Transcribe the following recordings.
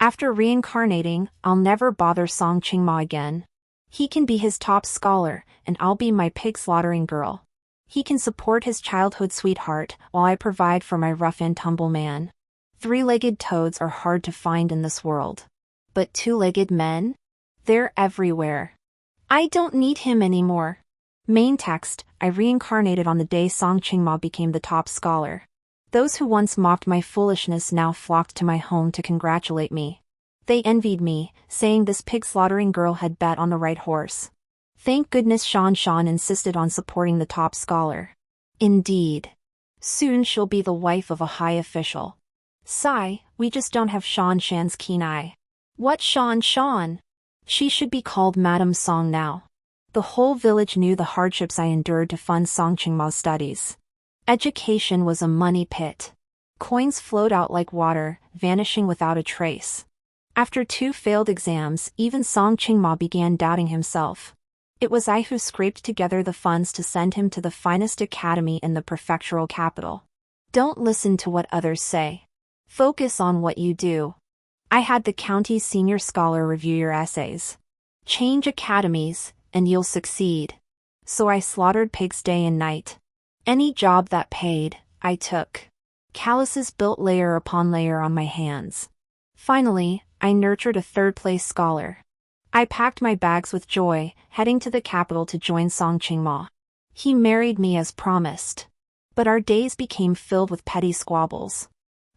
After reincarnating, I'll never bother Song Qingmo again. He can be his top scholar, and I'll be my pig-slaughtering girl. He can support his childhood sweetheart, while I provide for my rough-and-tumble man. Three-legged toads are hard to find in this world. But two-legged men? They're everywhere. I don't need him anymore. Main text: I reincarnated on the day Song Qingmo became the top scholar. Those who once mocked my foolishness now flocked to my home to congratulate me. They envied me, saying this pig-slaughtering girl had bet on the right horse. Thank goodness Shan insisted on supporting the top scholar. Indeed. Soon she'll be the wife of a high official. Sigh, we just don't have Shan's keen eye. What Shan? She should be called Madame Song now. The whole village knew the hardships I endured to fund Song Qingmo's studies. Education was a money pit. Coins flowed out like water, vanishing without a trace. After 2 failed exams, even Song Qingmo began doubting himself. It was I who scraped together the funds to send him to the finest academy in the prefectural capital. Don't listen to what others say. Focus on what you do. I had the county's senior scholar review your essays. Change academies, and you'll succeed. So I slaughtered pigs day and night. Any job that paid, I took. Calluses built layer upon layer on my hands. Finally, I nurtured a third-place scholar. I packed my bags with joy, heading to the capital to join Song Qingmo. He married me as promised. But our days became filled with petty squabbles.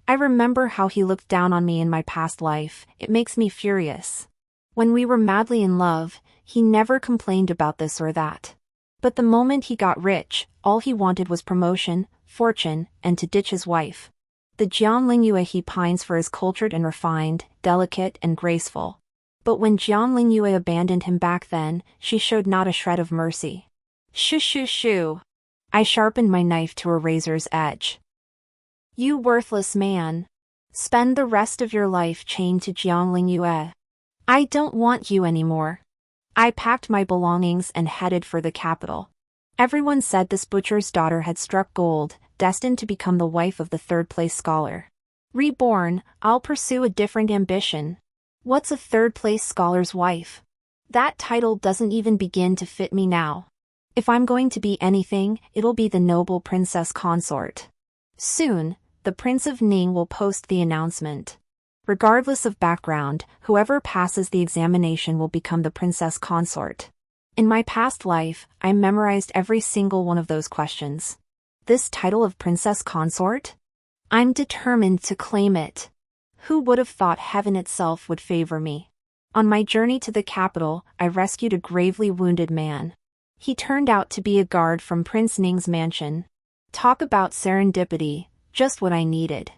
I remember how he looked down on me in my past life. It makes me furious. When we were madly in love, he never complained about this or that. But the moment he got rich, all he wanted was promotion, fortune, and to ditch his wife. The Jiang Lingyue he pines for is cultured and refined, delicate and graceful. But when Jiang Lingyue abandoned him back then, she showed not a shred of mercy. Shoo. I sharpened my knife to a razor's edge. You worthless man. Spend the rest of your life chained to Jiang Lingyue. I don't want you anymore. I packed my belongings and headed for the capital. Everyone said this butcher's daughter had struck gold, destined to become the wife of the third-place scholar. Reborn, I'll pursue a different ambition. What's a third-place scholar's wife? That title doesn't even begin to fit me now. If I'm going to be anything, it'll be the noble princess consort. Soon, the Prince of Ning will post the announcement. Regardless of background, whoever passes the examination will become the princess consort. In my past life, I memorized every single one of those questions. This title of princess consort? I'm determined to claim it. Who would have thought heaven itself would favor me? On my journey to the capital, I rescued a gravely wounded man. He turned out to be a guard from Prince Ning's mansion. Talk about serendipity, just what I needed.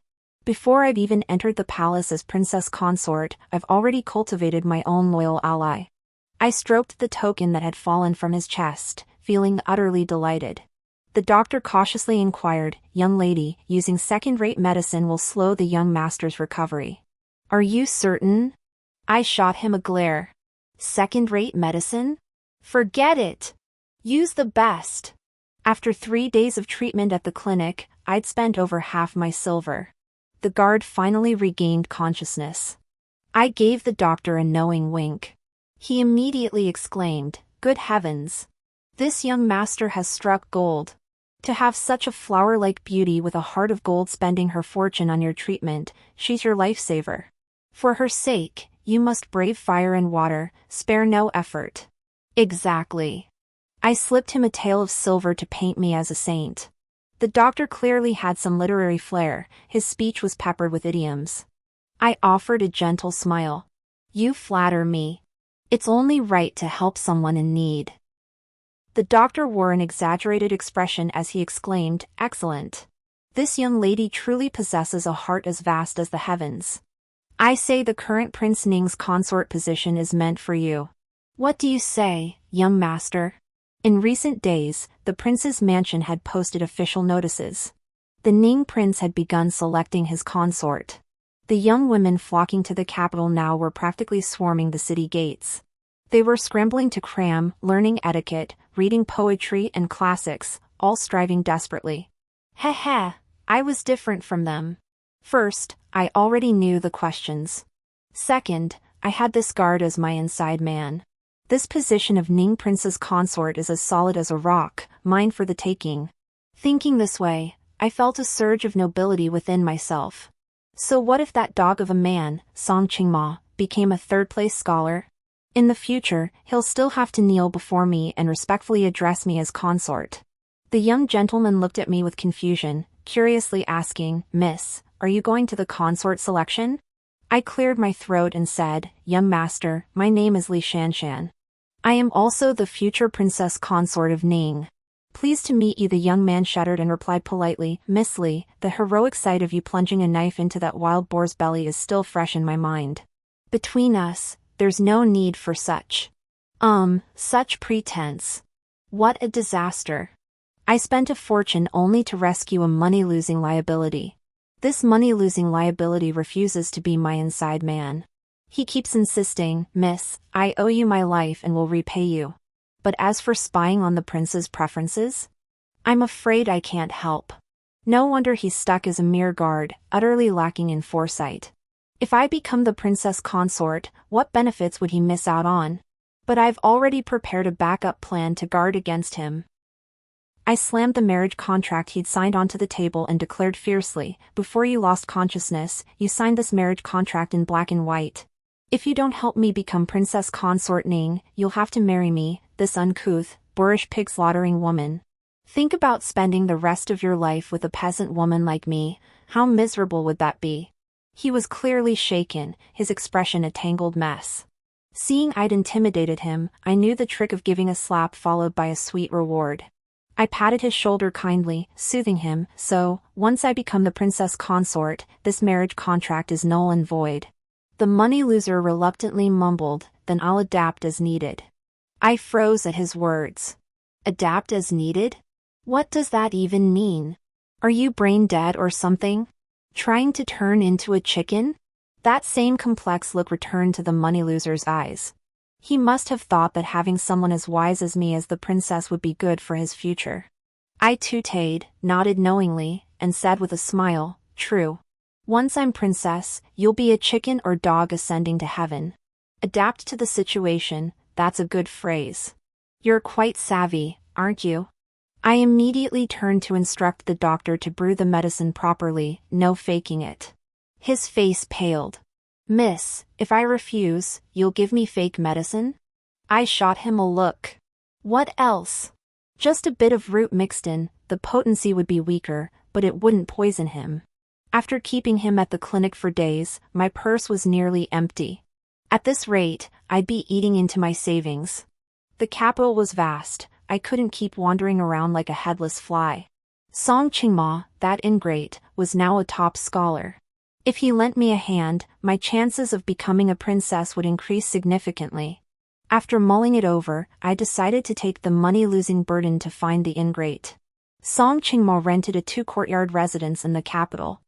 Before I've even entered the palace as princess consort, I've already cultivated my own loyal ally. I stroked the token that had fallen from his chest, feeling utterly delighted. The doctor cautiously inquired, "Young lady, using second-rate medicine will slow the young master's recovery. Are you certain?" I shot him a glare. Second-rate medicine? Forget it! Use the best. After 3 days of treatment at the clinic, I'd spent over half my silver. The guard finally regained consciousness. I gave the doctor a knowing wink. He immediately exclaimed, "Good heavens! This young master has struck gold. To have such a flower-like beauty with a heart of gold spending her fortune on your treatment, she's your lifesaver. For her sake, you must brave fire and water, spare no effort." Exactly. I slipped him a tael of silver to paint me as a saint. The doctor clearly had some literary flair, his speech was peppered with idioms. I offered a gentle smile. You flatter me. It's only right to help someone in need. The doctor wore an exaggerated expression as he exclaimed, "Excellent. This young lady truly possesses a heart as vast as the heavens. I say the current Prince Ning's consort position is meant for you. What do you say, young master?" In recent days, the prince's mansion had posted official notices. The Ning prince had begun selecting his consort. The young women flocking to the capital now were practically swarming the city gates. They were scrambling to cram, learning etiquette, reading poetry and classics, all striving desperately. Heh, I was different from them. First, I already knew the questions. Second, I had this guard as my inside man. This position of Ning Princess Consort is as solid as a rock, mine for the taking. Thinking this way, I felt a surge of nobility within myself. So what if that dog of a man, Song Qingmo, became a third-place scholar? In the future, he'll still have to kneel before me and respectfully address me as consort. The young gentleman looked at me with confusion, curiously asking, "Miss, are you going to the consort selection?" I cleared my throat and said, "Young master, my name is Li Shanshan. I am also the future princess consort of Ning." "Pleased to meet you," the young man shuddered and replied politely, "Miss Li, the heroic sight of you plunging a knife into that wild boar's belly is still fresh in my mind. Between us, there's no need for such pretense. What a disaster. I spent a fortune only to rescue a money-losing liability. This money-losing liability refuses to be my inside man. He keeps insisting, 'Miss, I owe you my life and will repay you.' But as for spying on the prince's preferences, I'm afraid I can't help. No wonder he's stuck as a mere guard, utterly lacking in foresight. If I become the princess consort, what benefits would he miss out on? But I've already prepared a backup plan to guard against him." I slammed the marriage contract he'd signed onto the table and declared fiercely, "Before you lost consciousness, you signed this marriage contract in black and white. If you don't help me become Princess Consort Ning, you'll have to marry me, this uncouth, boorish pig-slaughtering woman. Think about spending the rest of your life with a peasant woman like me. How miserable would that be?" He was clearly shaken, his expression a tangled mess. Seeing I'd intimidated him, I knew the trick of giving a slap followed by a sweet reward. I patted his shoulder kindly, soothing him, "So, once I become the princess consort, this marriage contract is null and void." The money loser reluctantly mumbled, "Then I'll adapt as needed." I froze at his words. Adapt as needed? What does that even mean? Are you brain dead or something? Trying to turn into a chicken? That same complex look returned to the money loser's eyes. He must have thought that having someone as wise as me as the princess would be good for his future. I tooted, nodded knowingly, and said with a smile, "True. Once I'm princess, you'll be a chicken or dog ascending to heaven." Adapt to the situation, that's a good phrase. You're quite savvy, aren't you? I immediately turned to instruct the doctor to brew the medicine properly, no faking it. His face paled. "Miss, if I refuse, you'll give me fake medicine?" I shot him a look. What else? Just a bit of root mixed in, the potency would be weaker, but it wouldn't poison him. After keeping him at the clinic for days, my purse was nearly empty. At this rate, I'd be eating into my savings. The capital was vast, I couldn't keep wandering around like a headless fly. Song Qingmo, that ingrate, was now a top scholar. If he lent me a hand, my chances of becoming a princess would increase significantly. After mulling it over, I decided to take the money-losing burden to find the ingrate. Song Qingmo rented a 2-courtyard residence in the capital.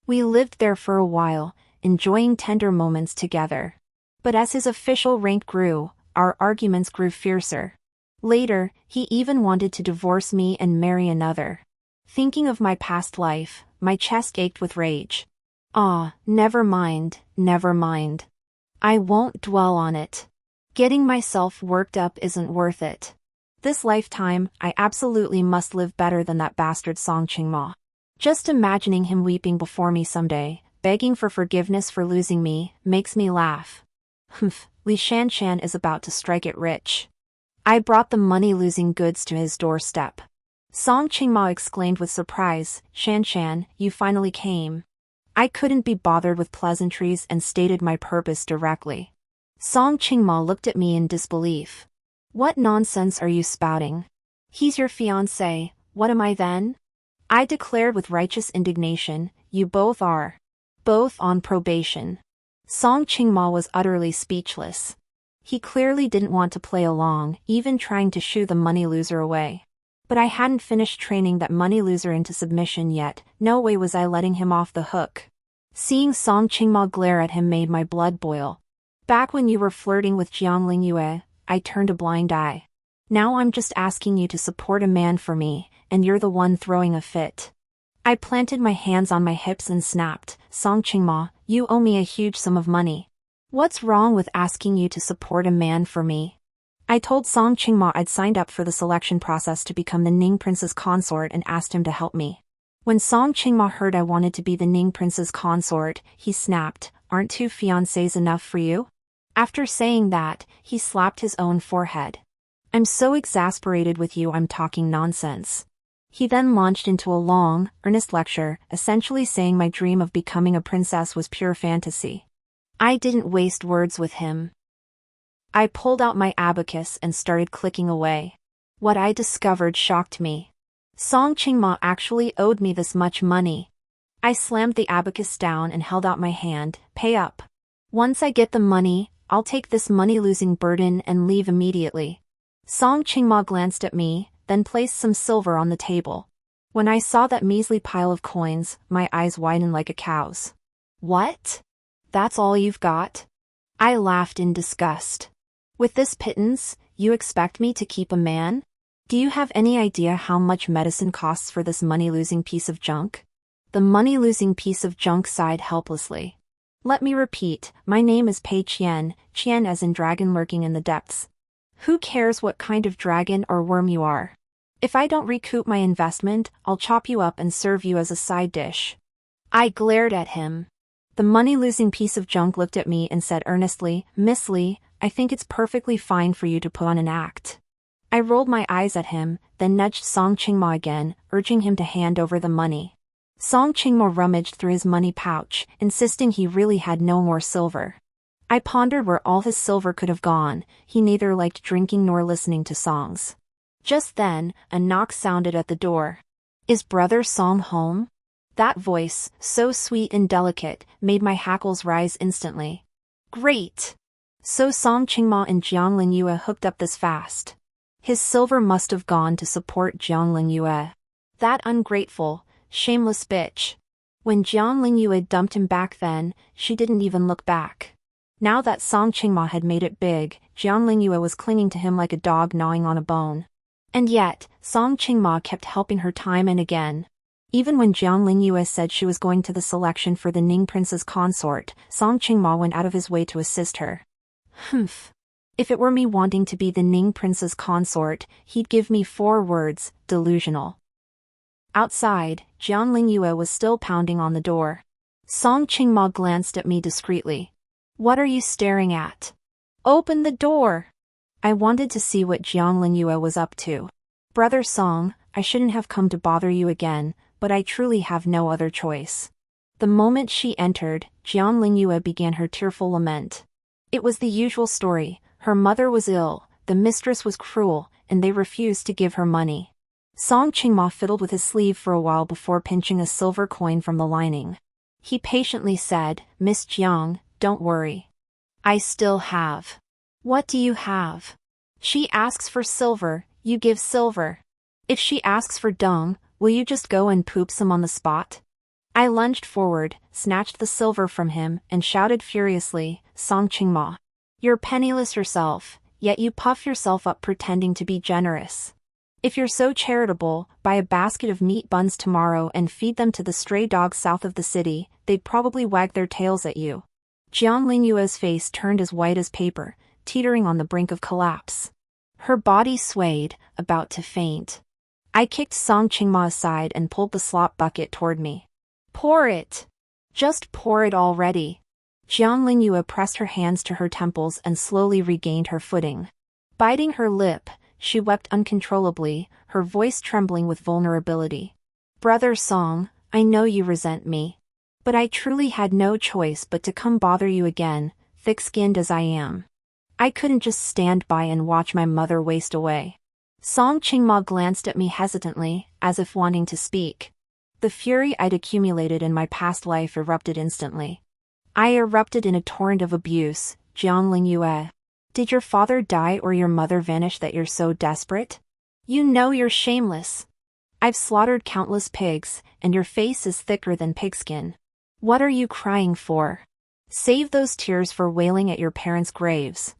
We lived there for a while, enjoying tender moments together. But as his official rank grew, our arguments grew fiercer. Later, he even wanted to divorce me and marry another. Thinking of my past life, my chest ached with rage. Never mind, never mind. I won't dwell on it. Getting myself worked up isn't worth it. This lifetime, I absolutely must live better than that bastard Song Qingmo. Just imagining him weeping before me someday, begging for forgiveness for losing me, makes me laugh. Humph, Li Shanshan is about to strike it rich. I brought the money-losing goods to his doorstep. Song Qingmo exclaimed with surprise, "Shanshan, you finally came." I couldn't be bothered with pleasantries and stated my purpose directly. Song Qingmo looked at me in disbelief. "What nonsense are you spouting? He's your fiancé, what am I then?" I declared with righteous indignation, "You both are. Both on probation." Song Qingmo was utterly speechless. He clearly didn't want to play along, even trying to shoo the money loser away. But I hadn't finished training that money loser into submission yet, no way was I letting him off the hook. Seeing Song Qingmo glare at him made my blood boil. Back when you were flirting with Jiangling Yue, I turned a blind eye. Now I'm just asking you to support a man for me, and you're the one throwing a fit. I planted my hands on my hips and snapped, "Song Qingmo, You owe me a huge sum of money. What's wrong with asking you to support a man for me? I told Song Qingmo I'd signed up for the selection process to become the Ning Prince's consort and asked him to help me. When Song Qingmo heard I wanted to be the Ning Prince's consort, he snapped, "Aren't 2 fiancés enough for you?" After saying that, he slapped his own forehead. "I'm so exasperated with you, I'm talking nonsense." He then launched into a long, earnest lecture, essentially saying my dream of becoming a princess was pure fantasy. I didn't waste words with him. I pulled out my abacus and started clicking away. What I discovered shocked me. Song Qingmo actually owed me this much money. I slammed the abacus down and held out my hand. "Pay up. Once I get the money, I'll take this money-losing burden and leave immediately." Song Qingmo glanced at me, then placed some silver on the table. When I saw that measly pile of coins, my eyes widened like a cow's. "What? That's all you've got?" I laughed in disgust. "With this pittance, you expect me to keep a man? Do you have any idea how much medicine costs for this money-losing piece of junk?" The money-losing piece of junk sighed helplessly. "Let me repeat, my name is Pei Qian, Qian as in dragon lurking in the depths. Who cares what kind of dragon or worm you are? If I don't recoup my investment, I'll chop you up and serve you as a side dish." I glared at him. The money-losing piece of junk looked at me and said earnestly, "Miss Li, I think it's perfectly fine for you to put on an act." I rolled my eyes at him, then nudged Song Qingmo again, urging him to hand over the money. Song Qingmo rummaged through his money pouch, insisting he really had no more silver. I pondered where all his silver could have gone. He neither liked drinking nor listening to songs. Just then, a knock sounded at the door. "Is Brother Song home?" That voice, so sweet and delicate, made my hackles rise instantly. Great! So Song Qingmo and Jiang Lingyue hooked up this fast. His silver must have gone to support Jiang Lingyue. That ungrateful, shameless bitch. When Jiang Lingyue dumped him back then, she didn't even look back. Now that Song Qingmo had made it big, Jiang Lingyue was clinging to him like a dog gnawing on a bone. And yet, Song Qingmo kept helping her time and again. Even when Jiang Lingyue said she was going to the selection for the Ning Prince's consort, Song Qingmo went out of his way to assist her. Humph. If it were me wanting to be the Ning Prince's consort, he'd give me 4 words: delusional. Outside, Jiang Lingyue was still pounding on the door. Song Qingmo glanced at me discreetly. "What are you staring at? Open the door!" I wanted to see what Jiang Lingyue was up to. "Brother Song, I shouldn't have come to bother you again, but I truly have no other choice." The moment she entered, Jiang Lingyue began her tearful lament. It was the usual story. Her mother was ill, the mistress was cruel, and they refused to give her money. Song Qingmo fiddled with his sleeve for a while before pinching a silver coin from the lining. He patiently said, "Miss Jiang, don't worry. I still have." "What do you have?" "She asks for silver, you give silver. If she asks for dung, will you just go and poop some on the spot?" I lunged forward, snatched the silver from him, and shouted furiously, "Song Qingmo, you're penniless yourself, yet you puff yourself up pretending to be generous. If you're so charitable, buy a basket of meat buns tomorrow and feed them to the stray dogs south of the city, they'd probably wag their tails at you." Jiang Lingyue's face turned as white as paper, teetering on the brink of collapse. Her body swayed, about to faint. I kicked Song Qingmo aside and pulled the slop bucket toward me. "Pour it! Just pour it already!" Jiang Lingyue pressed her hands to her temples and slowly regained her footing. Biting her lip, she wept uncontrollably, her voice trembling with vulnerability. "Brother Song, I know you resent me. But I truly had no choice but to come bother you again, thick-skinned as I am. I couldn't just stand by and watch my mother waste away." Song Qingmo glanced at me hesitantly, as if wanting to speak. The fury I'd accumulated in my past life erupted instantly. I erupted in a torrent of abuse. "Jiang Lingyue, did your father die or your mother vanish that you're so desperate? You know you're shameless. I've slaughtered countless pigs, and your face is thicker than pigskin. What are you crying for? Save those tears for wailing at your parents' graves."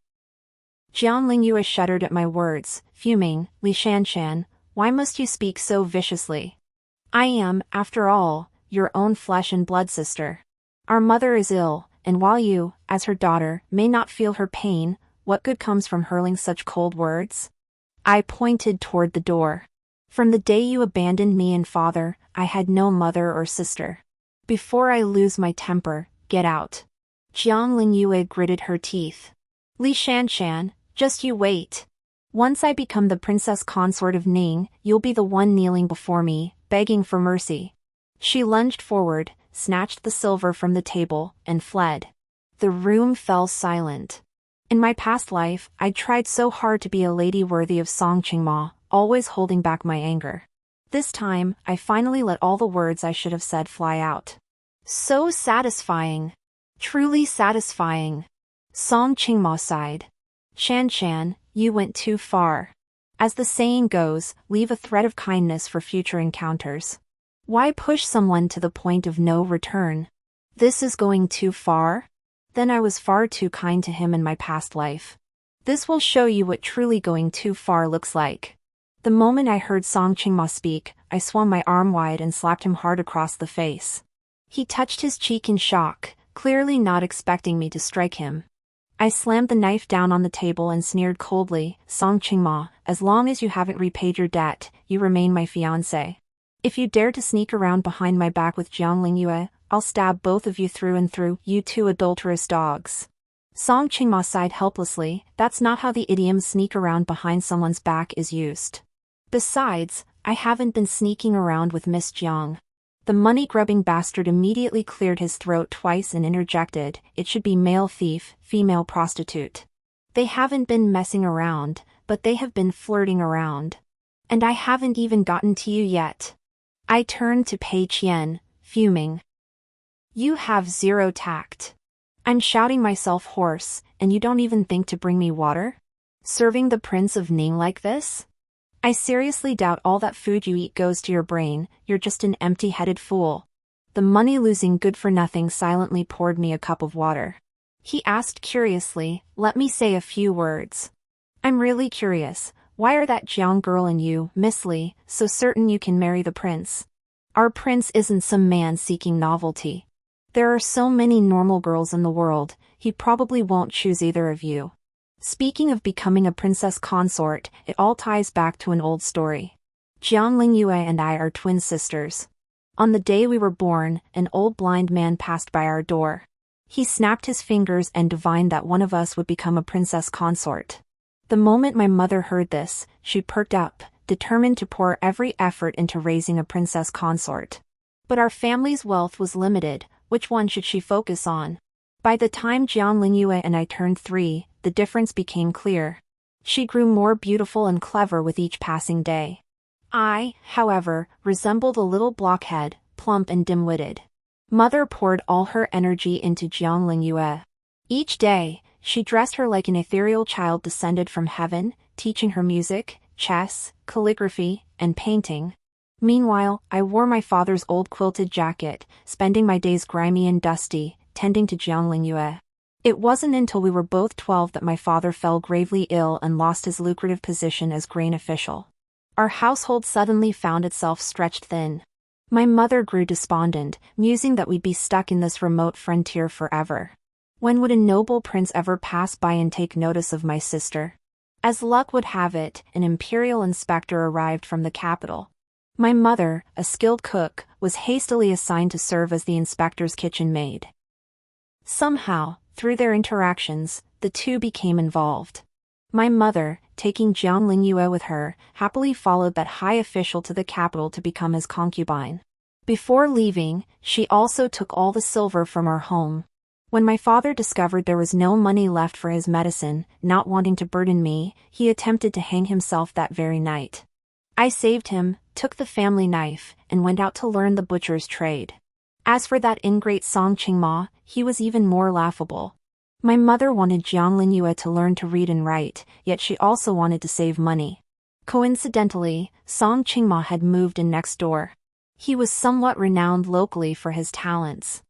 Jiang Lingyue shuddered at my words, fuming. "Li Shanshan, why must you speak so viciously? I am, after all, your own flesh and blood sister. Our mother is ill, and while you, as her daughter, may not feel her pain, what good comes from hurling such cold words? I pointed toward the door. From the day you abandoned me and father, I had no mother or sister. Before I lose my temper, get out. Jiang Lingyue gritted her teeth. Li Shanshan, just you wait. Once I become the princess consort of Ning, you'll be the one kneeling before me, begging for mercy. She lunged forward, snatched the silver from the table, and fled. The room fell silent. In my past life, I'd tried so hard to be a lady worthy of Song Qingmo, always holding back my anger. This time, I finally let all the words I should have said fly out. So satisfying. Truly satisfying. Song Qingmo sighed. Shan, you went too far. As the saying goes, leave a thread of kindness for future encounters. Why push someone to the point of no return? This is going too far? Then I was far too kind to him in my past life. This will show you what truly going too far looks like. The moment I heard Song Qingmo speak, I swung my arm wide and slapped him hard across the face. He touched his cheek in shock, clearly not expecting me to strike him. I slammed the knife down on the table and sneered coldly, Song Qingmo, as long as you haven't repaid your debt, you remain my fiancé. If you dare to sneak around behind my back with Jiang Lingyue, I'll stab both of you through and through, you two adulterous dogs. Song Qingmo sighed helplessly. That's not how the idiom sneak around behind someone's back is used. Besides, I haven't been sneaking around with Miss Jiang. The money-grubbing bastard immediately cleared his throat twice and interjected, it should be male thief, female prostitute. They haven't been messing around, but they have been flirting around. And I haven't even gotten to you yet. I turned to Pei Qian, fuming. You have zero tact. I'm shouting myself hoarse, and you don't even think to bring me water? Serving the Prince of Ning like this? I seriously doubt all that food you eat goes to your brain, you're just an empty-headed fool. The money-losing good-for-nothing silently poured me a cup of water. He asked curiously, let me say a few words. I'm really curious, why are that Jiang girl and you, Miss Li, so certain you can marry the prince? Our prince isn't some man seeking novelty. There are so many normal girls in the world, he probably won't choose either of you. Speaking of becoming a princess consort, it all ties back to an old story. Jiang Lingyue and I are twin sisters. On the day we were born, an old blind man passed by our door. He snapped his fingers and divined that one of us would become a princess consort. The moment my mother heard this, she perked up, determined to pour every effort into raising a princess consort. But our family's wealth was limited, which one should she focus on? By the time Jiang Lingyue and I turned 3, the difference became clear. She grew more beautiful and clever with each passing day. I, however, resembled a little blockhead, plump and dim-witted. Mother poured all her energy into Jiang Lingyue. Each day, she dressed her like an ethereal child descended from heaven, teaching her music, chess, calligraphy, and painting. Meanwhile, I wore my father's old quilted jacket, spending my days grimy and dusty, tending to Jiang Lingyue. It wasn't until we were both 12 that my father fell gravely ill and lost his lucrative position as grain official. Our household suddenly found itself stretched thin. My mother grew despondent, musing that we'd be stuck in this remote frontier forever. When would a noble prince ever pass by and take notice of my sister? As luck would have it, an imperial inspector arrived from the capital. My mother, a skilled cook, was hastily assigned to serve as the inspector's kitchen maid. Somehow, through their interactions, the two became involved. My mother, taking Jiang Lingyue with her, happily followed that high official to the capital to become his concubine. Before leaving, she also took all the silver from our home. When my father discovered there was no money left for his medicine, not wanting to burden me, he attempted to hang himself that very night. I saved him, took the family knife, and went out to learn the butcher's trade. As for that ingrate Song Qingmo, he was even more laughable. My mother wanted Jiang Lingyue to learn to read and write, yet she also wanted to save money. Coincidentally, Song Qingmo had moved in next door. He was somewhat renowned locally for his talents.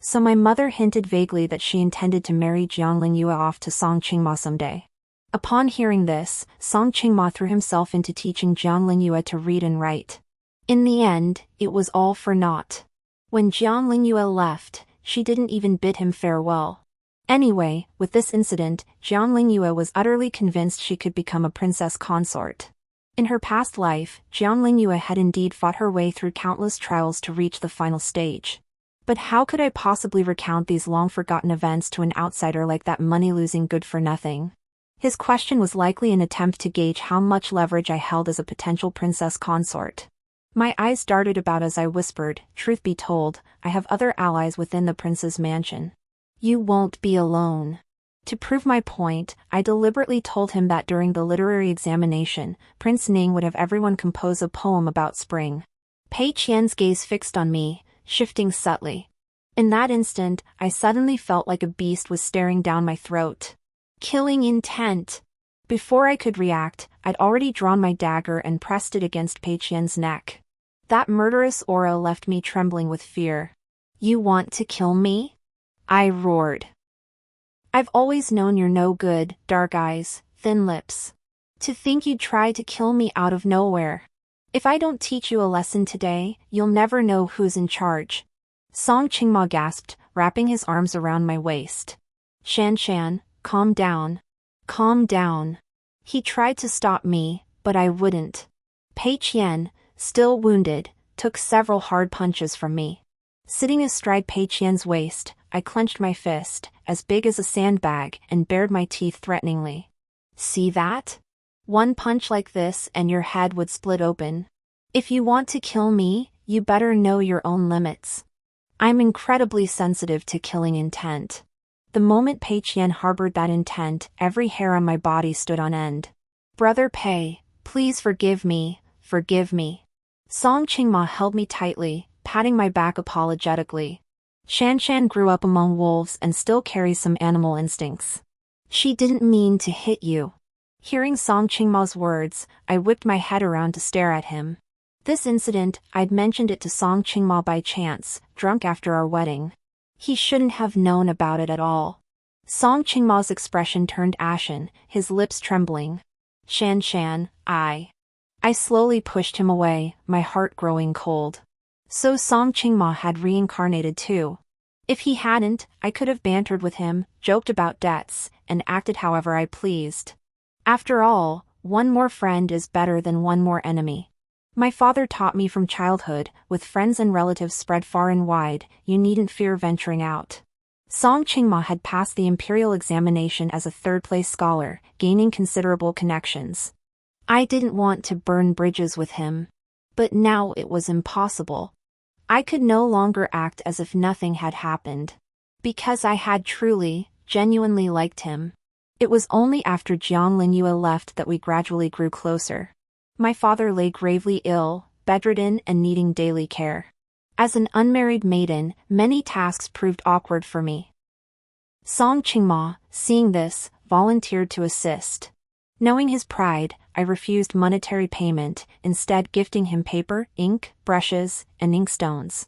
So my mother hinted vaguely that she intended to marry Jiang Lingyue off to Song Qingmo someday. Upon hearing this, Song Qingmo threw himself into teaching Jiang Lingyue to read and write. In the end, it was all for naught. When Jiang Lingyue left, she didn't even bid him farewell. Anyway, with this incident, Jiang Lingyue was utterly convinced she could become a princess consort. In her past life, Jiang Lingyue had indeed fought her way through countless trials to reach the final stage. But how could I possibly recount these long-forgotten events to an outsider like that money-losing good-for-nothing? His question was likely an attempt to gauge how much leverage I held as a potential princess consort. My eyes darted about as I whispered, "Truth be told, I have other allies within the prince's mansion. You won't be alone." To prove my point, I deliberately told him that during the literary examination, Prince Ning would have everyone compose a poem about spring. Pei Qian's gaze fixed on me, shifting subtly. In that instant, I suddenly felt like a beast was staring down my throat. Killing intent. Before I could react, I'd already drawn my dagger and pressed it against Pei Qian's neck. That murderous aura left me trembling with fear. "You want to kill me?" I roared. "I've always known you're no good, dark eyes, thin lips. To think you'd try to kill me out of nowhere. If I don't teach you a lesson today, you'll never know who's in charge." Song Qingmo gasped, wrapping his arms around my waist. Shan, calm down. Calm down." He tried to stop me, but I wouldn't. Pei Qian, still wounded, took several hard punches from me. Sitting astride Pei Qian's waist, I clenched my fist, as big as a sandbag, and bared my teeth threateningly. "See that? One punch like this and your head would split open. If you want to kill me, you better know your own limits. I'm incredibly sensitive to killing intent." The moment Pei Qian harbored that intent, every hair on my body stood on end. "Brother Pei, please forgive me, forgive me." Song Qingmo held me tightly, patting my back apologetically. Shan grew up among wolves and still carries some animal instincts. "She didn't mean to hit you." Hearing Song Qingmo's words, I whipped my head around to stare at him. This incident, I'd mentioned it to Song Qingmo by chance, drunk after our wedding. He shouldn't have known about it at all. Song Qingmo's expression turned ashen, his lips trembling. Shan, I slowly pushed him away, my heart growing cold. So Song Qingmo had reincarnated too. If he hadn't, I could have bantered with him, joked about debts, and acted however I pleased. After all, one more friend is better than one more enemy. My father taught me from childhood, with friends and relatives spread far and wide, you needn't fear venturing out. Song Qingmo had passed the imperial examination as a third-place scholar, gaining considerable connections. I didn't want to burn bridges with him. But now it was impossible. I could no longer act as if nothing had happened. Because I had truly, genuinely liked him. It was only after Jiang Lingyue left that we gradually grew closer. My father lay gravely ill, bedridden and needing daily care. As an unmarried maiden, many tasks proved awkward for me. Song Qingmo, seeing this, volunteered to assist. Knowing his pride, I refused monetary payment, instead gifting him paper, ink, brushes, and inkstones.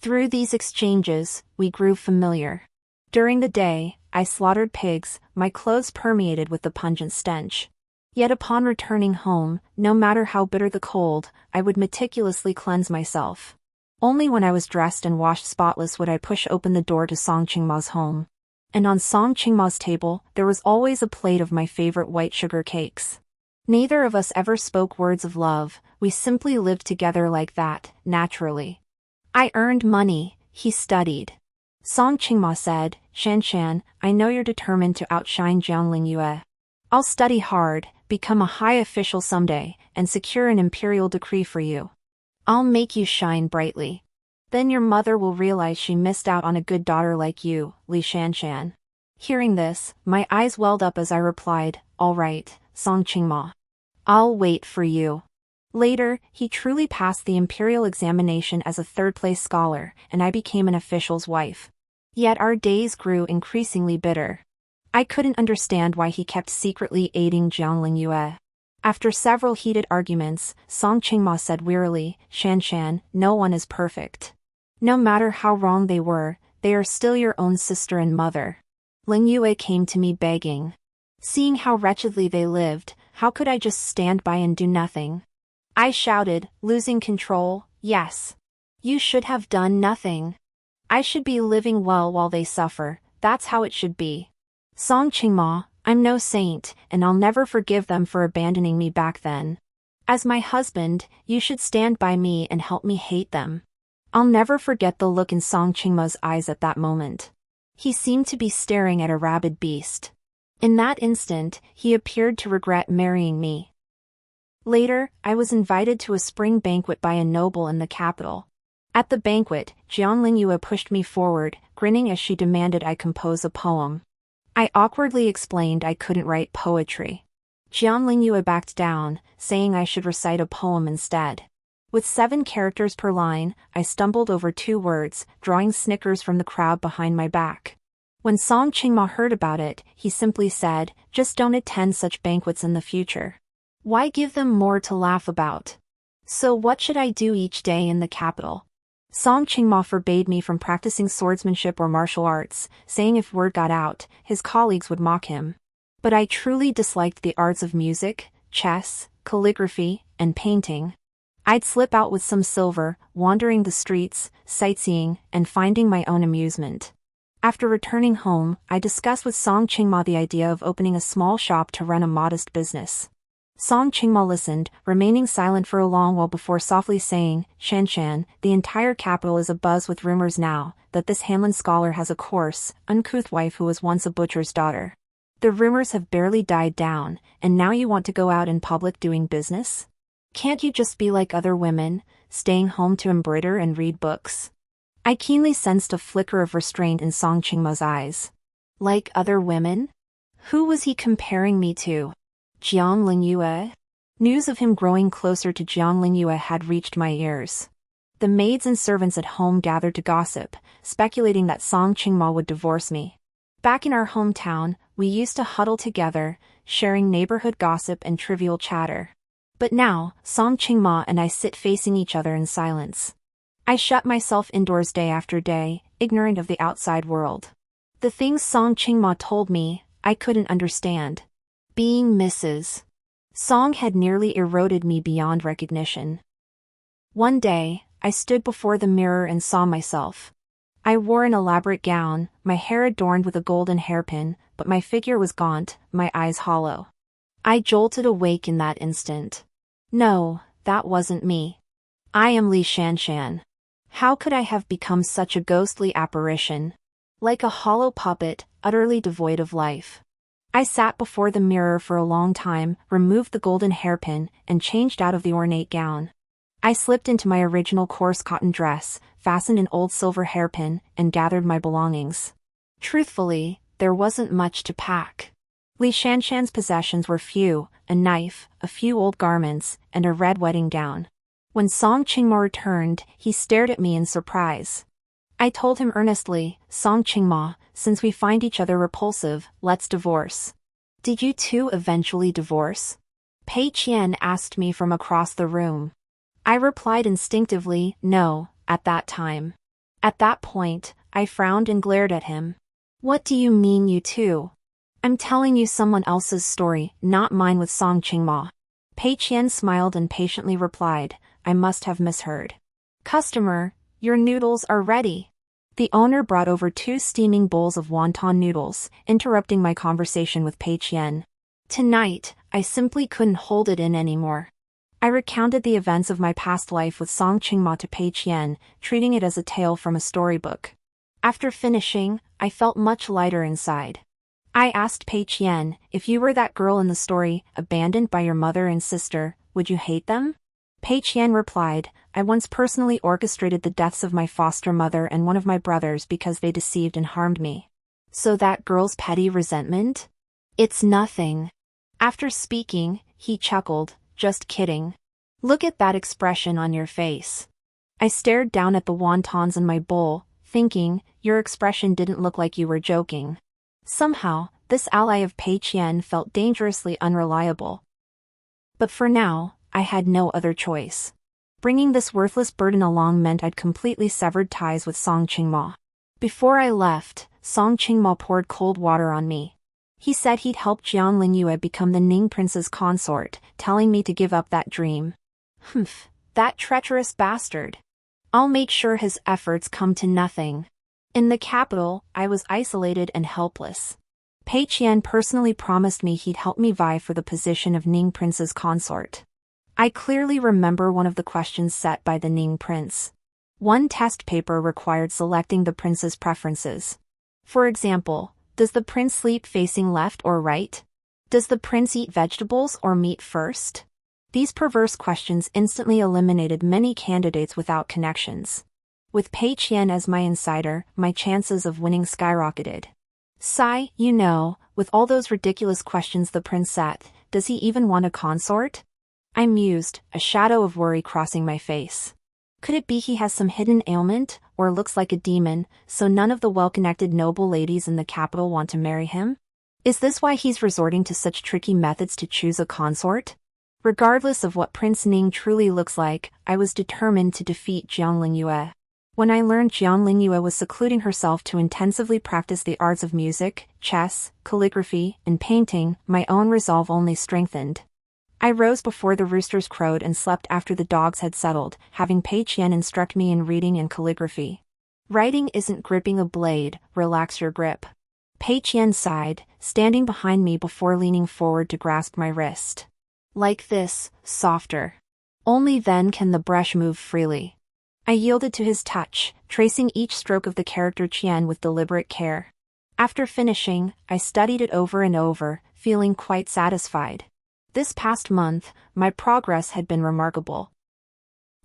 Through these exchanges, we grew familiar. During the day, I slaughtered pigs, my clothes permeated with the pungent stench. Yet upon returning home, no matter how bitter the cold, I would meticulously cleanse myself. Only when I was dressed and washed spotless would I push open the door to Song Qingmo's home. And on Song Qingmo's table, there was always a plate of my favorite white sugar cakes. Neither of us ever spoke words of love, we simply lived together like that, naturally. I earned money, he studied. Song Qingmo said, Shan, I know you're determined to outshine Jiang Lingyue. I'll study hard, become a high official someday, and secure an imperial decree for you. I'll make you shine brightly. Then your mother will realize she missed out on a good daughter like you, Li Shan. Hearing this, my eyes welled up as I replied, all right, Song Qingmo. I'll wait for you. Later, he truly passed the imperial examination as a third-place scholar, and I became an official's wife. Yet our days grew increasingly bitter. I couldn't understand why he kept secretly aiding Jiang Lingyue. After several heated arguments, Song Qingmo said wearily, Shan, no one is perfect. No matter how wrong they were, they are still your own sister and mother. Lingyue came to me begging. Seeing how wretchedly they lived, how could I just stand by and do nothing? I shouted, losing control, yes. You should have done nothing. I should be living well while they suffer, that's how it should be. Song Qingmo, I'm no saint, and I'll never forgive them for abandoning me back then. As my husband, you should stand by me and help me hate them. I'll never forget the look in Song Qingmo's eyes at that moment. He seemed to be staring at a rabid beast. In that instant, he appeared to regret marrying me. Later, I was invited to a spring banquet by a noble in the capital. At the banquet, Jiang Lingyue pushed me forward, grinning as she demanded I compose a poem. I awkwardly explained I couldn't write poetry. Jiang Lingyue backed down, saying I should recite a poem instead. With 7 characters per line, I stumbled over 2 words, drawing snickers from the crowd behind my back. When Song Qingmo heard about it, he simply said, "Just don't attend such banquets in the future. Why give them more to laugh about?" So what should I do each day in the capital? Song Qingmo forbade me from practicing swordsmanship or martial arts, saying if word got out, his colleagues would mock him. But I truly disliked the arts of music, chess, calligraphy, and painting. I'd slip out with some silver, wandering the streets, sightseeing, and finding my own amusement. After returning home, I discussed with Song Qingmo the idea of opening a small shop to run a modest business. Song Qingmo listened, remaining silent for a long while before softly saying, "Shanshan, the entire capital is abuzz with rumors now, that this Hanlon scholar has a coarse, uncouth wife who was once a butcher's daughter. The rumors have barely died down, and now you want to go out in public doing business? Can't you just be like other women, staying home to embroider and read books?" I keenly sensed a flicker of restraint in Song Qingmo's eyes. Like other women? Who was he comparing me to? Jiang Lingyue? News of him growing closer to Jiang Lingyue had reached my ears. The maids and servants at home gathered to gossip, speculating that Song Qingmo would divorce me. Back in our hometown, we used to huddle together, sharing neighborhood gossip and trivial chatter. But now, Song Qingmo and I sit facing each other in silence. I shut myself indoors day after day, ignorant of the outside world. The things Song Qingmo told me, I couldn't understand. Being Mrs. Song had nearly eroded me beyond recognition. One day, I stood before the mirror and saw myself. I wore an elaborate gown, my hair adorned with a golden hairpin, but my figure was gaunt, my eyes hollow. I jolted awake in that instant. No, that wasn't me. I am Li Shanshan. How could I have become such a ghostly apparition? Like a hollow puppet, utterly devoid of life. I sat before the mirror for a long time, removed the golden hairpin, and changed out of the ornate gown. I slipped into my original coarse cotton dress, fastened an old silver hairpin, and gathered my belongings. Truthfully, there wasn't much to pack. Li Shanshan's possessions were few, a knife, a few old garments, and a red wedding gown. When Song Qingmo returned, he stared at me in surprise. I told him earnestly, "Song Qingmo, since we find each other repulsive, let's divorce." "Did you two eventually divorce?" Pei Qian asked me from across the room. I replied instinctively, "No, at that time." At that point, I frowned and glared at him. "What do you mean you two?" "I'm telling you someone else's story, not mine with Song Qingmo." Pei Qian smiled and patiently replied, "I must have misheard. Customer, your noodles are ready." The owner brought over 2 steaming bowls of wonton noodles, interrupting my conversation with Pei Qian. Tonight, I simply couldn't hold it in anymore. I recounted the events of my past life with Song Qingmo to Pei Qian, treating it as a tale from a storybook. After finishing, I felt much lighter inside. I asked Pei Qian, "If you were that girl in the story, abandoned by your mother and sister, would you hate them?" Pei Qian replied, "I once personally orchestrated the deaths of my foster mother and one of my brothers because they deceived and harmed me. So that girl's petty resentment? It's nothing." After speaking, he chuckled, "Just kidding. Look at that expression on your face." I stared down at the wontons in my bowl, thinking, your expression didn't look like you were joking. Somehow, this ally of Pei Qian felt dangerously unreliable. But for now, I had no other choice. Bringing this worthless burden along meant I'd completely severed ties with Song Qingmo. Before I left, Song Qingmo poured cold water on me. He said he'd help Jiang Lingyue become the Ning prince's consort, telling me to give up that dream. Humph, that treacherous bastard. I'll make sure his efforts come to nothing. In the capital, I was isolated and helpless. Pei Qian personally promised me he'd help me vie for the position of Ning Prince's consort. I clearly remember one of the questions set by the Ning Prince. One test paper required selecting the prince's preferences. For example, does the prince sleep facing left or right? Does the prince eat vegetables or meat first? These perverse questions instantly eliminated many candidates without connections. With Pei Qian as my insider, my chances of winning skyrocketed. Sigh, with all those ridiculous questions the prince set, does he even want a consort? I mused, a shadow of worry crossing my face. Could it be he has some hidden ailment, or looks like a demon, so none of the well-connected noble ladies in the capital want to marry him? Is this why he's resorting to such tricky methods to choose a consort? Regardless of what Prince Ning truly looks like, I was determined to defeat Jiang Lingyue. When I learned Jiang Lingyue was secluding herself to intensively practice the arts of music, chess, calligraphy, and painting, my own resolve only strengthened. I rose before the roosters crowed and slept after the dogs had settled, having Pei Qian instruct me in reading and calligraphy. Writing isn't gripping a blade, relax your grip. Pei Qian sighed, standing behind me before leaning forward to grasp my wrist. Like this, softer. Only then can the brush move freely. I yielded to his touch, tracing each stroke of the character Qian with deliberate care. After finishing, I studied it over and over, feeling quite satisfied. This past month, my progress had been remarkable.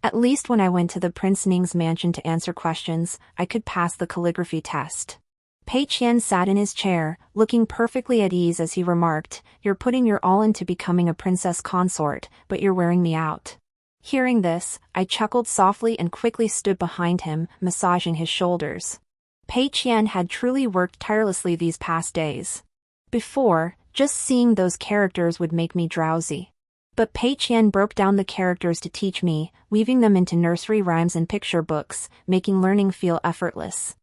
At least when I went to the Prince Ning's mansion to answer questions, I could pass the calligraphy test. Pei Qian sat in his chair, looking perfectly at ease as he remarked, "You're putting your all into becoming a princess consort, but you're wearing me out." Hearing this, I chuckled softly and quickly stood behind him, massaging his shoulders. Pei Qian had truly worked tirelessly these past days. Before, just seeing those characters would make me drowsy. But Pei Qian broke down the characters to teach me, weaving them into nursery rhymes and picture books, making learning feel effortless.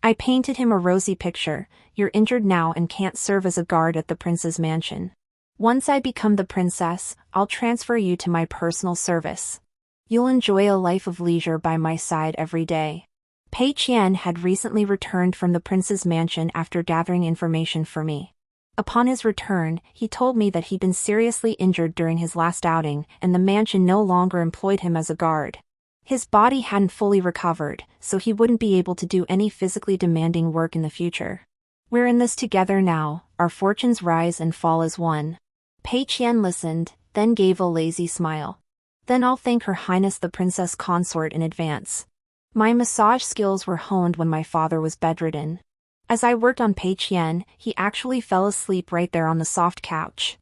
I painted him a rosy picture. "You're injured now and can't serve as a guard at the prince's mansion. Once I become the princess, I'll transfer you to my personal service. You'll enjoy a life of leisure by my side every day." Pei Qian had recently returned from the prince's mansion after gathering information for me. Upon his return, he told me that he'd been seriously injured during his last outing, and the mansion no longer employed him as a guard. His body hadn't fully recovered, so he wouldn't be able to do any physically demanding work in the future. "We're in this together now, our fortunes rise and fall as one." Pei Qian listened, then gave a lazy smile. "Then I'll thank Her Highness the Princess Consort in advance. My massage skills were honed when my father was bedridden." As I worked on Pei Qian, he actually fell asleep right there on the soft couch.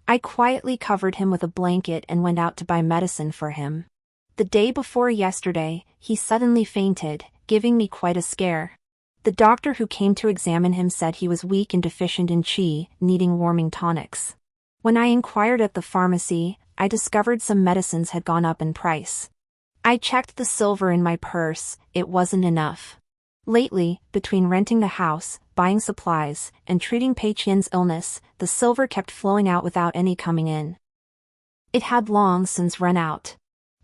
I quietly covered him with a blanket and went out to buy medicine for him. The day before yesterday, he suddenly fainted, giving me quite a scare. The doctor who came to examine him said he was weak and deficient in qi, needing warming tonics. When I inquired at the pharmacy, I discovered some medicines had gone up in price. I checked the silver in my purse, it wasn't enough. Lately, between renting the house, buying supplies, and treating Pei Qian's illness, the silver kept flowing out without any coming in. It had long since run out.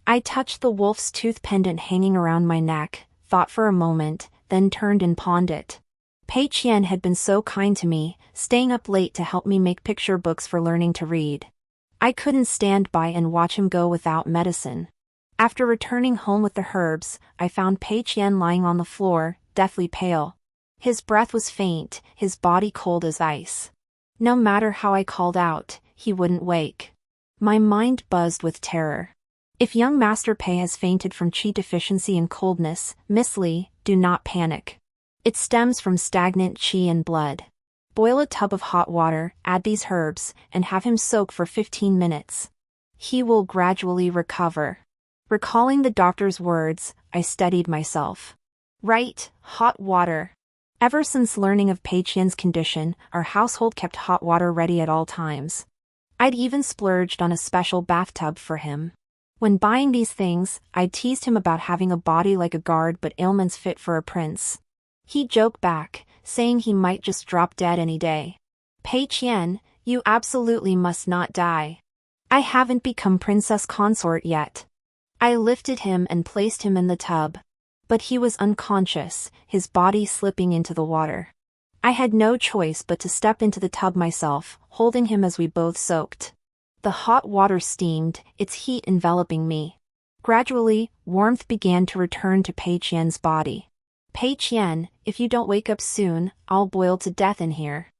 I touched the wolf's tooth pendant hanging around my neck, thought for a moment, then turned and pawned it. Pei Qian had been so kind to me, staying up late to help me make picture books for learning to read. I couldn't stand by and watch him go without medicine. After returning home with the herbs, I found Pei Qian lying on the floor, deathly pale. His breath was faint, his body cold as ice. No matter how I called out, he wouldn't wake. My mind buzzed with terror. If young Master Pei has fainted from qi deficiency and coldness, Miss Li, do not panic. It stems from stagnant qi and blood. Boil a tub of hot water, add these herbs, and have him soak for 15 minutes. He will gradually recover. Recalling the doctor's words, I steadied myself. Right, hot water. Ever since learning of Pei Qian's condition, our household kept hot water ready at all times. I'd even splurged on a special bathtub for him. When buying these things, I teased him about having a body like a guard but ailments fit for a prince. He joked back, saying he might just drop dead any day. "Pei Qian, you absolutely must not die. I haven't become princess consort yet." I lifted him and placed him in the tub. But he was unconscious, his body slipping into the water. I had no choice but to step into the tub myself, holding him as we both soaked. The hot water steamed, its heat enveloping me. Gradually, warmth began to return to Pei Qian's body. "Pei Qian, if you don't wake up soon, I'll boil to death in here.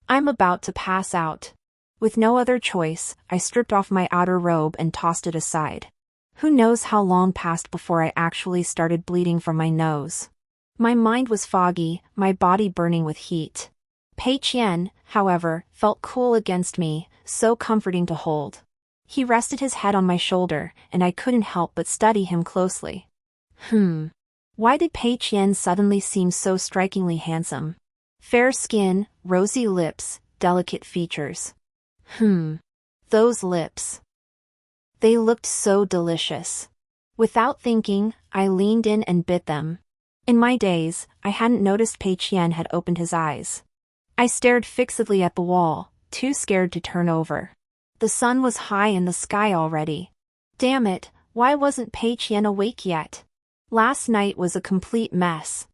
I'm about to pass out." With no other choice, I stripped off my outer robe and tossed it aside. Who knows how long passed before I actually started bleeding from my nose. My mind was foggy, my body burning with heat. Pei Qian, however, felt cool against me, so comforting to hold. He rested his head on my shoulder, and I couldn't help but study him closely. Why did Pei Qian suddenly seem so strikingly handsome? Fair skin, rosy lips, delicate features. Those lips. They looked so delicious. Without thinking, I leaned in and bit them. In my daze, I hadn't noticed Pei Qian had opened his eyes. I stared fixedly at the wall, too scared to turn over. The sun was high in the sky already. Damn it, why wasn't Pei Qian awake yet? Last night was a complete mess.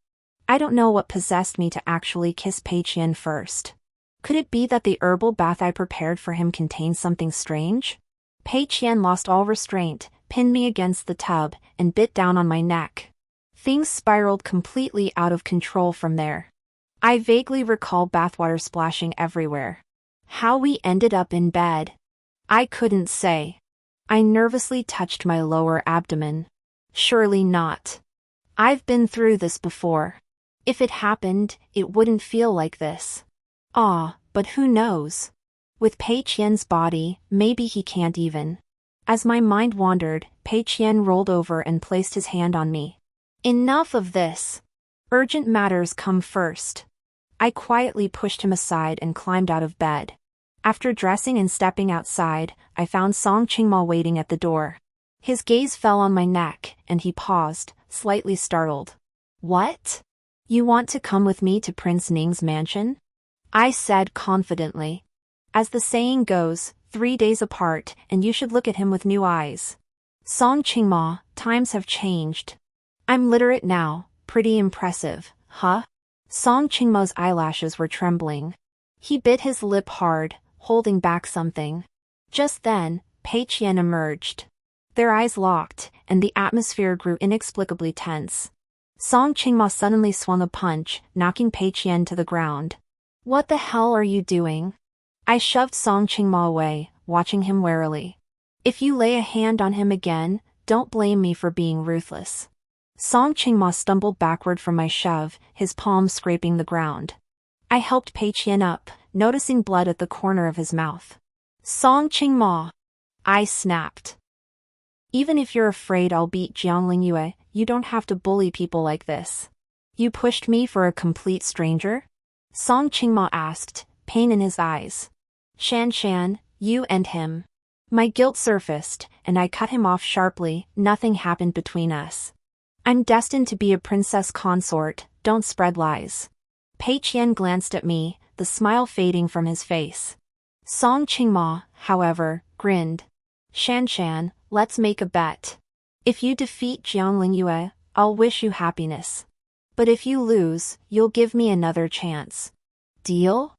I don't know what possessed me to actually kiss Pei Qian first. Could it be that the herbal bath I prepared for him contained something strange? Pei Qian lost all restraint, pinned me against the tub, and bit down on my neck. Things spiraled completely out of control from there. I vaguely recall bathwater splashing everywhere. How we ended up in bed, I couldn't say. I nervously touched my lower abdomen. Surely not. I've been through this before. If it happened, it wouldn't feel like this. But who knows? With Pei Qian's body, maybe he can't even. As my mind wandered, Pei Qian rolled over and placed his hand on me. Enough of this. Urgent matters come first. I quietly pushed him aside and climbed out of bed. After dressing and stepping outside, I found Song Qingmo waiting at the door. His gaze fell on my neck, and he paused, slightly startled. "What? You want to come with me to Prince Ning's mansion?" I said confidently. As the saying goes, 3 days apart, and you should look at him with new eyes. Song Qingmo, times have changed. I'm literate now, pretty impressive, huh? Song Qingmo's eyelashes were trembling. He bit his lip hard, holding back something. Just then, Pei Qian emerged. Their eyes locked, and the atmosphere grew inexplicably tense. Song Qingmo suddenly swung a punch, knocking Pei Qian to the ground. "What the hell are you doing?" I shoved Song Qingmo away, watching him warily. "If you lay a hand on him again, don't blame me for being ruthless." Song Qingmo stumbled backward from my shove, his palms scraping the ground. I helped Pei Qian up, noticing blood at the corner of his mouth. "Song Qingmo!" I snapped. "Even if you're afraid I'll beat Jiangling Yue, you don't have to bully people like this. You pushed me for a complete stranger?" Song Qingmo asked, pain in his eyes. Shan, you and him." My guilt surfaced, and I cut him off sharply. "Nothing happened between us. I'm destined to be a princess consort, don't spread lies." Pei Qian glanced at me, the smile fading from his face. Song Qingmo, however, grinned. Shan, let's make a bet. If you defeat Jiangling Yue, I'll wish you happiness. But if you lose, you'll give me another chance. Deal?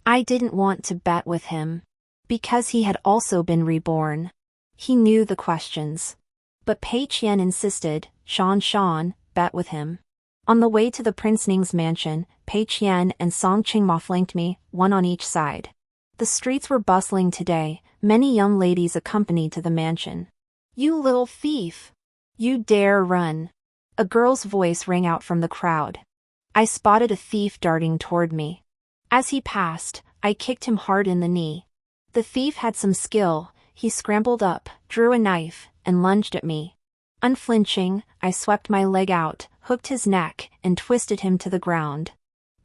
I didn't want to bet with him. Because he had also been reborn. He knew the questions. But Pei Qian insisted. Shan, bet with him. On the way to the Prince Ning's mansion, Pei Qian and Song Qingmo flanked me, one on each side. The streets were bustling today, many young ladies accompanied to the mansion. "You little thief! You dare run!" A girl's voice rang out from the crowd. I spotted a thief darting toward me. As he passed, I kicked him hard in the knee. The thief had some skill. He scrambled up, drew a knife, and lunged at me. Unflinching, I swept my leg out, hooked his neck, and twisted him to the ground.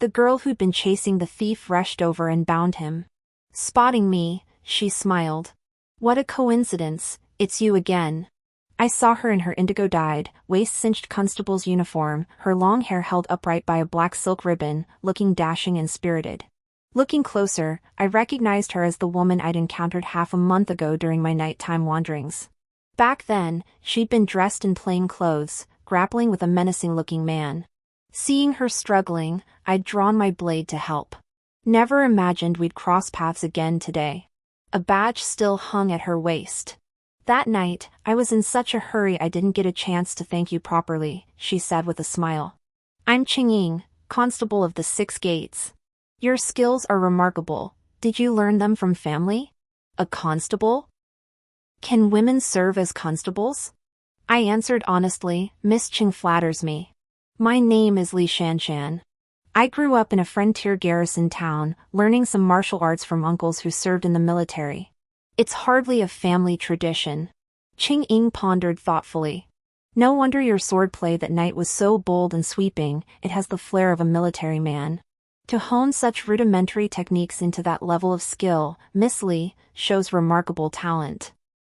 The girl who'd been chasing the thief rushed over and bound him. Spotting me, she smiled. "What a coincidence, it's you again." I saw her in her indigo-dyed, waist-cinched constable's uniform, her long hair held upright by a black silk ribbon, looking dashing and spirited. Looking closer, I recognized her as the woman I'd encountered half a month ago during my nighttime wanderings. Back then, she'd been dressed in plain clothes, grappling with a menacing-looking man. Seeing her struggling, I'd drawn my blade to help. Never imagined we'd cross paths again today. A badge still hung at her waist. That night, I was in such a hurry I didn't get a chance to thank you properly, she said with a smile. I'm Qingmo, constable of the 6 gates. Your skills are remarkable. Did you learn them from family? A constable? Can women serve as constables? I answered honestly, Miss Qing flatters me. My name is Li Shanshan. I grew up in a frontier garrison town, learning some martial arts from uncles who served in the military. It's hardly a family tradition. Qingmo pondered thoughtfully. No wonder your swordplay that night was so bold and sweeping, it has the flair of a military man. To hone such rudimentary techniques into that level of skill, Miss Li shows remarkable talent.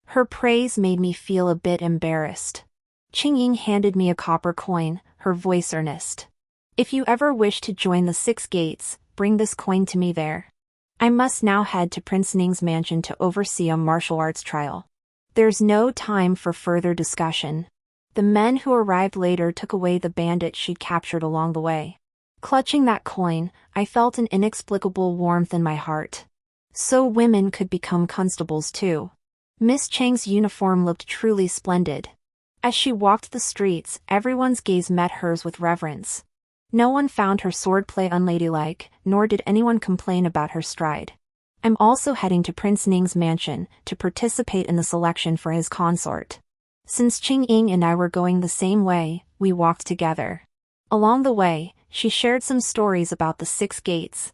Her praise made me feel a bit embarrassed. Qingmo handed me a copper coin, her voice earnest. If you ever wish to join the 6 gates, bring this coin to me there. I must now head to Prince Ning's mansion to oversee a martial arts trial. There's no time for further discussion. The men who arrived later took away the bandit she'd captured along the way. Clutching that coin, I felt an inexplicable warmth in my heart. So women could become constables too. Miss Chang's uniform looked truly splendid. As she walked the streets, everyone's gaze met hers with reverence. No one found her swordplay unladylike, nor did anyone complain about her stride. I'm also heading to Prince Ning's mansion to participate in the selection for his consort. Since Qingmo and I were going the same way, we walked together. Along the way, she shared some stories about the 6 gates.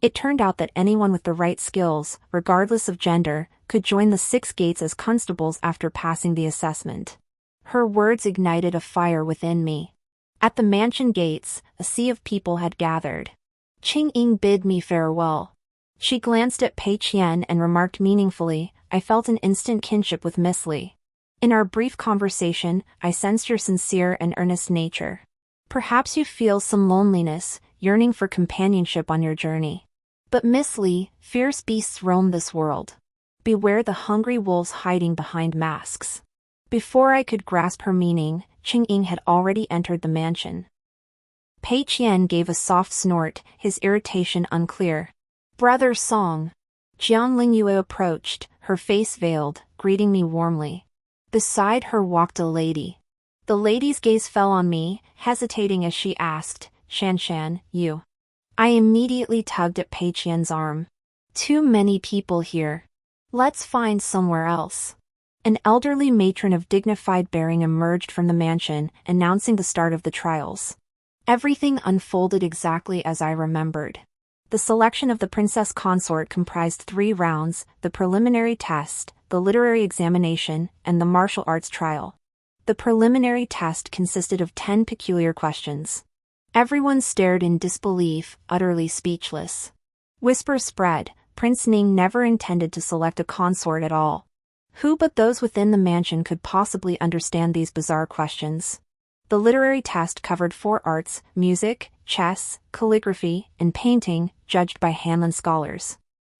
It turned out that anyone with the right skills, regardless of gender, could join the 6 gates as constables after passing the assessment. Her words ignited a fire within me. At the mansion gates, a sea of people had gathered. Qingmo bid me farewell. She glanced at Pei Qian and remarked meaningfully, I felt an instant kinship with Miss Li. In our brief conversation, I sensed your sincere and earnest nature. Perhaps you feel some loneliness, yearning for companionship on your journey. But Miss Li, fierce beasts roam this world. Beware the hungry wolves hiding behind masks. Before I could grasp her meaning, Qingmo had already entered the mansion. Pei Qian gave a soft snort, his irritation unclear. Brother Song. Jiang Lingyue approached, her face veiled, greeting me warmly. Beside her walked a lady. The lady's gaze fell on me, hesitating as she asked, Shanshan, you. I immediately tugged at Pei Qian's arm. Too many people here. Let's find somewhere else. An elderly matron of dignified bearing emerged from the mansion, announcing the start of the trials. Everything unfolded exactly as I remembered. The selection of the princess consort comprised 3 rounds, the preliminary test, the literary examination, and the martial arts trial. The preliminary test consisted of 10 peculiar questions. Everyone stared in disbelief, utterly speechless. Whispers spread, Prince Ning never intended to select a consort at all. Who but those within the mansion could possibly understand these bizarre questions? The literary test covered 4 arts, music, chess, calligraphy, and painting, judged by Hanlon scholars.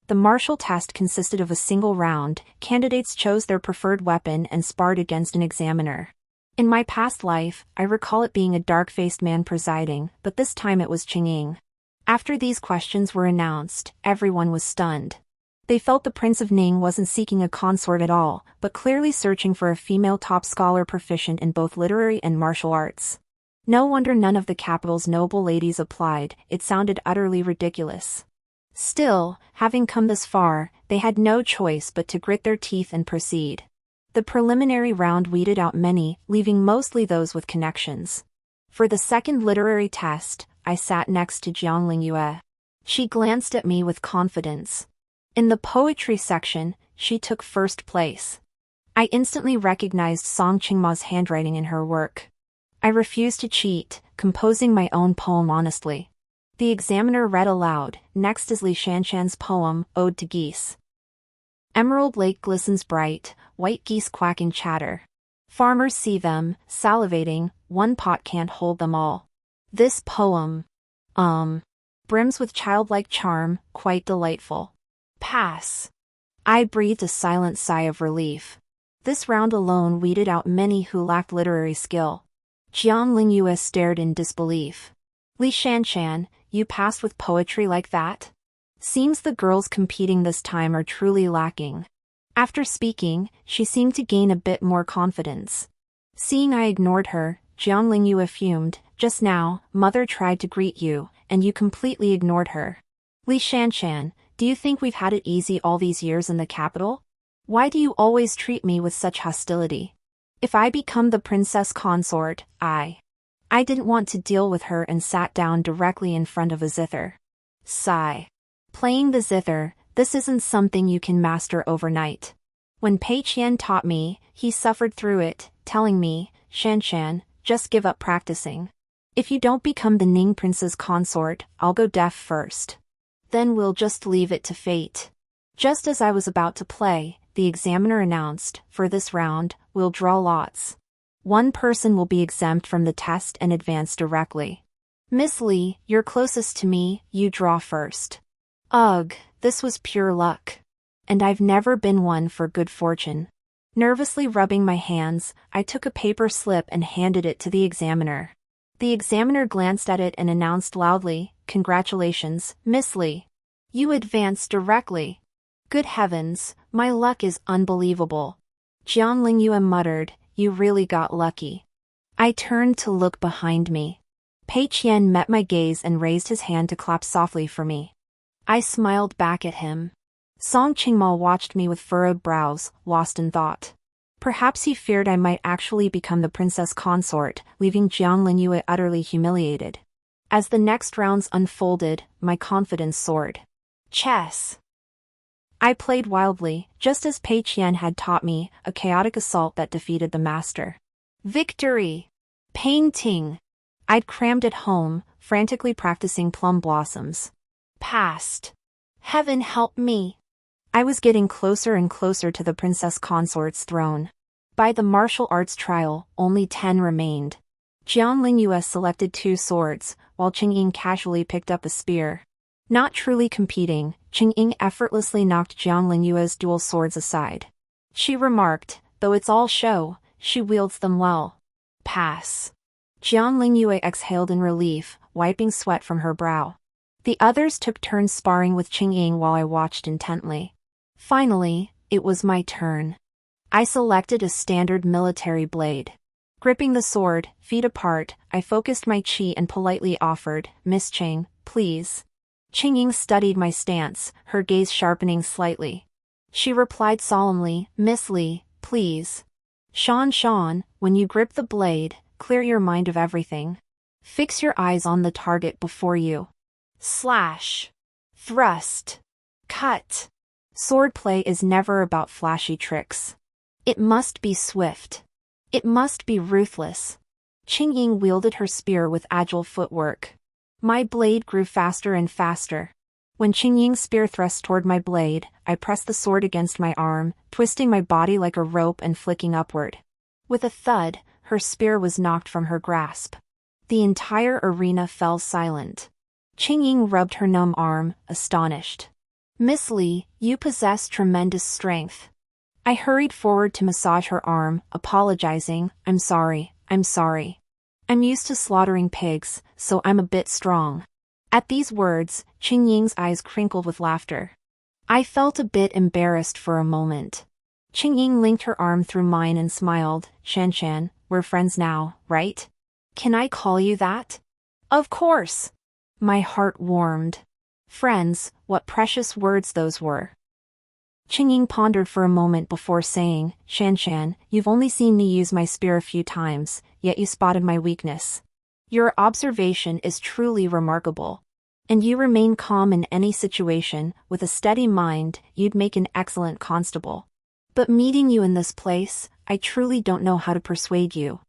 The martial test consisted of a single round. Candidates chose their preferred weapon and sparred against an examiner. In my past life, I recall it being a dark-faced man presiding, but this time it was Qingmo. After these questions were announced, everyone was stunned. They felt the Prince of Ning wasn't seeking a consort at all, but clearly searching for a female top scholar proficient in both literary and martial arts. No wonder none of the capital's noble ladies applied, it sounded utterly ridiculous. Still, having come this far, they had no choice but to grit their teeth and proceed. The preliminary round weeded out many, leaving mostly those with connections. For the second literary test, I sat next to Jiang Lingyue. She glanced at me with confidence. In the poetry section, she took first place. I instantly recognized Song Qingmo's handwriting in her work. I refused to cheat, composing my own poem honestly. The examiner read aloud, next is Li Shanshan's poem, Ode to Geese. Emerald Lake glistens bright, white geese quacking chatter. Farmers see them, salivating, one pot can't hold them all. This poem, brims with childlike charm, quite delightful. Pass. I breathed a silent sigh of relief. This round alone weeded out many who lacked literary skill. Jiang Lingyue stared in disbelief. Li Shanshan, you passed with poetry like that? Seems the girls competing this time are truly lacking. After speaking, she seemed to gain a bit more confidence. Seeing I ignored her, Jiang Lingyue fumed. Just now, mother tried to greet you, and you completely ignored her. Li Shanshan, do you think we've had it easy all these years in the capital? Why do you always treat me with such hostility? If I become the princess consort, I didn't want to deal with her and sat down directly in front of a zither. Sigh. Playing the zither, this isn't something you can master overnight. When Pei Qian taught me, he suffered through it, telling me, Shanshan, just give up practicing. If you don't become the Ning prince's consort, I'll go deaf first. Then we'll just leave it to fate. Just as I was about to play, the examiner announced, for this round, we'll draw lots. One person will be exempt from the test and advance directly. Miss Li, you're closest to me, you draw first. Ugh, this was pure luck. And I've never been one for good fortune. Nervously rubbing my hands, I took a paper slip and handed it to the examiner. The examiner glanced at it and announced loudly, Congratulations, Miss Li. You advanced directly. Good heavens, my luck is unbelievable. Jiang Lingyue muttered, You really got lucky. I turned to look behind me. Pei Qian met my gaze and raised his hand to clap softly for me. I smiled back at him. Song Qingmo watched me with furrowed brows, lost in thought. Perhaps he feared I might actually become the princess consort, leaving Jiang Lingyue utterly humiliated. As the next rounds unfolded, my confidence soared. Chess. I played wildly, just as Pei Qian had taught me, a chaotic assault that defeated the master. Victory! Painting! I'd crammed at home, frantically practicing plum blossoms. Passed. Heaven help me! I was getting closer and closer to the princess consort's throne. By the martial arts trial, only 10 remained. Jiang Lingyue selected 2 swords, while Qingying casually picked up a spear. Not truly competing, Qingying effortlessly knocked Jiang Lingyue's dual swords aside. She remarked, though it's all show, she wields them well. Pass. Jiang Lingyue exhaled in relief, wiping sweat from her brow. The others took turns sparring with Qingying while I watched intently. Finally, it was my turn. I selected a standard military blade. Gripping the sword, feet apart, I focused my chi and politely offered, Miss Ching, please. Qingying studied my stance, her gaze sharpening slightly. She replied solemnly, Miss Li, please. Shan, when you grip the blade, clear your mind of everything. Fix your eyes on the target before you. Slash. Thrust. Cut. Swordplay is never about flashy tricks. It must be swift. It must be ruthless. Qingying wielded her spear with agile footwork. My blade grew faster and faster. When Qingying's spear thrust toward my blade, I pressed the sword against my arm, twisting my body like a rope and flicking upward. With a thud, her spear was knocked from her grasp. The entire arena fell silent. Qingying rubbed her numb arm, astonished. Miss Li, you possess tremendous strength. I hurried forward to massage her arm, apologizing, I'm sorry. I'm used to slaughtering pigs, so I'm a bit strong. At these words, Qingying's eyes crinkled with laughter. I felt a bit embarrassed for a moment. Qingying linked her arm through mine and smiled, Shanshan, we're friends now, right? Can I call you that? Of course. My heart warmed. Friends, what precious words those were. Qingying pondered for a moment before saying, Shanshan, you've only seen me use my spear a few times, yet you spotted my weakness. Your observation is truly remarkable. And you remain calm in any situation, with a steady mind, you'd make an excellent constable. But meeting you in this place, I truly don't know how to persuade you.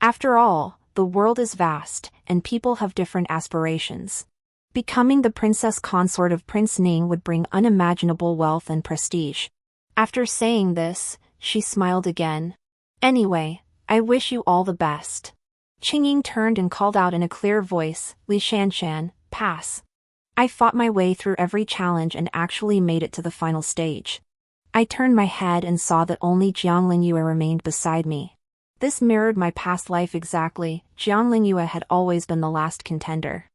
After all, the world is vast, and people have different aspirations. Becoming the princess consort of Prince Ning would bring unimaginable wealth and prestige. After saying this, she smiled again. Anyway, I wish you all the best. Qingying turned and called out in a clear voice, Li Shanshan, pass. I fought my way through every challenge and actually made it to the final stage. I turned my head and saw that only Jiang Lingyue remained beside me. This mirrored my past life exactly. Jiang Lingyue had always been the last contender.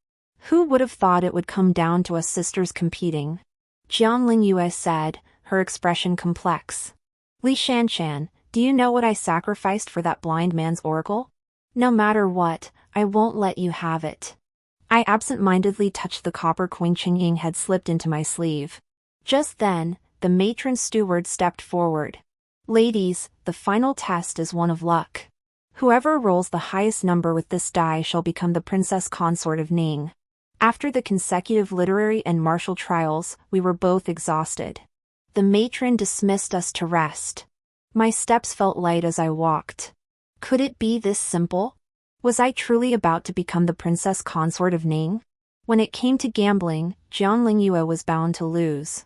Who would have thought it would come down to us sisters competing? Jiang Lingyue said, her expression complex. Li Shanshan, do you know what I sacrificed for that blind man's oracle? No matter what, I won't let you have it. I absent-mindedly touched the copper coin Qingying had slipped into my sleeve. Just then, the matron steward stepped forward. Ladies, the final test is one of luck. Whoever rolls the highest number with this die shall become the princess consort of Ning. After the consecutive literary and martial trials, we were both exhausted. The matron dismissed us to rest. My steps felt light as I walked. Could it be this simple? Was I truly about to become the princess consort of Ning? When it came to gambling, Jiang Lingyue was bound to lose.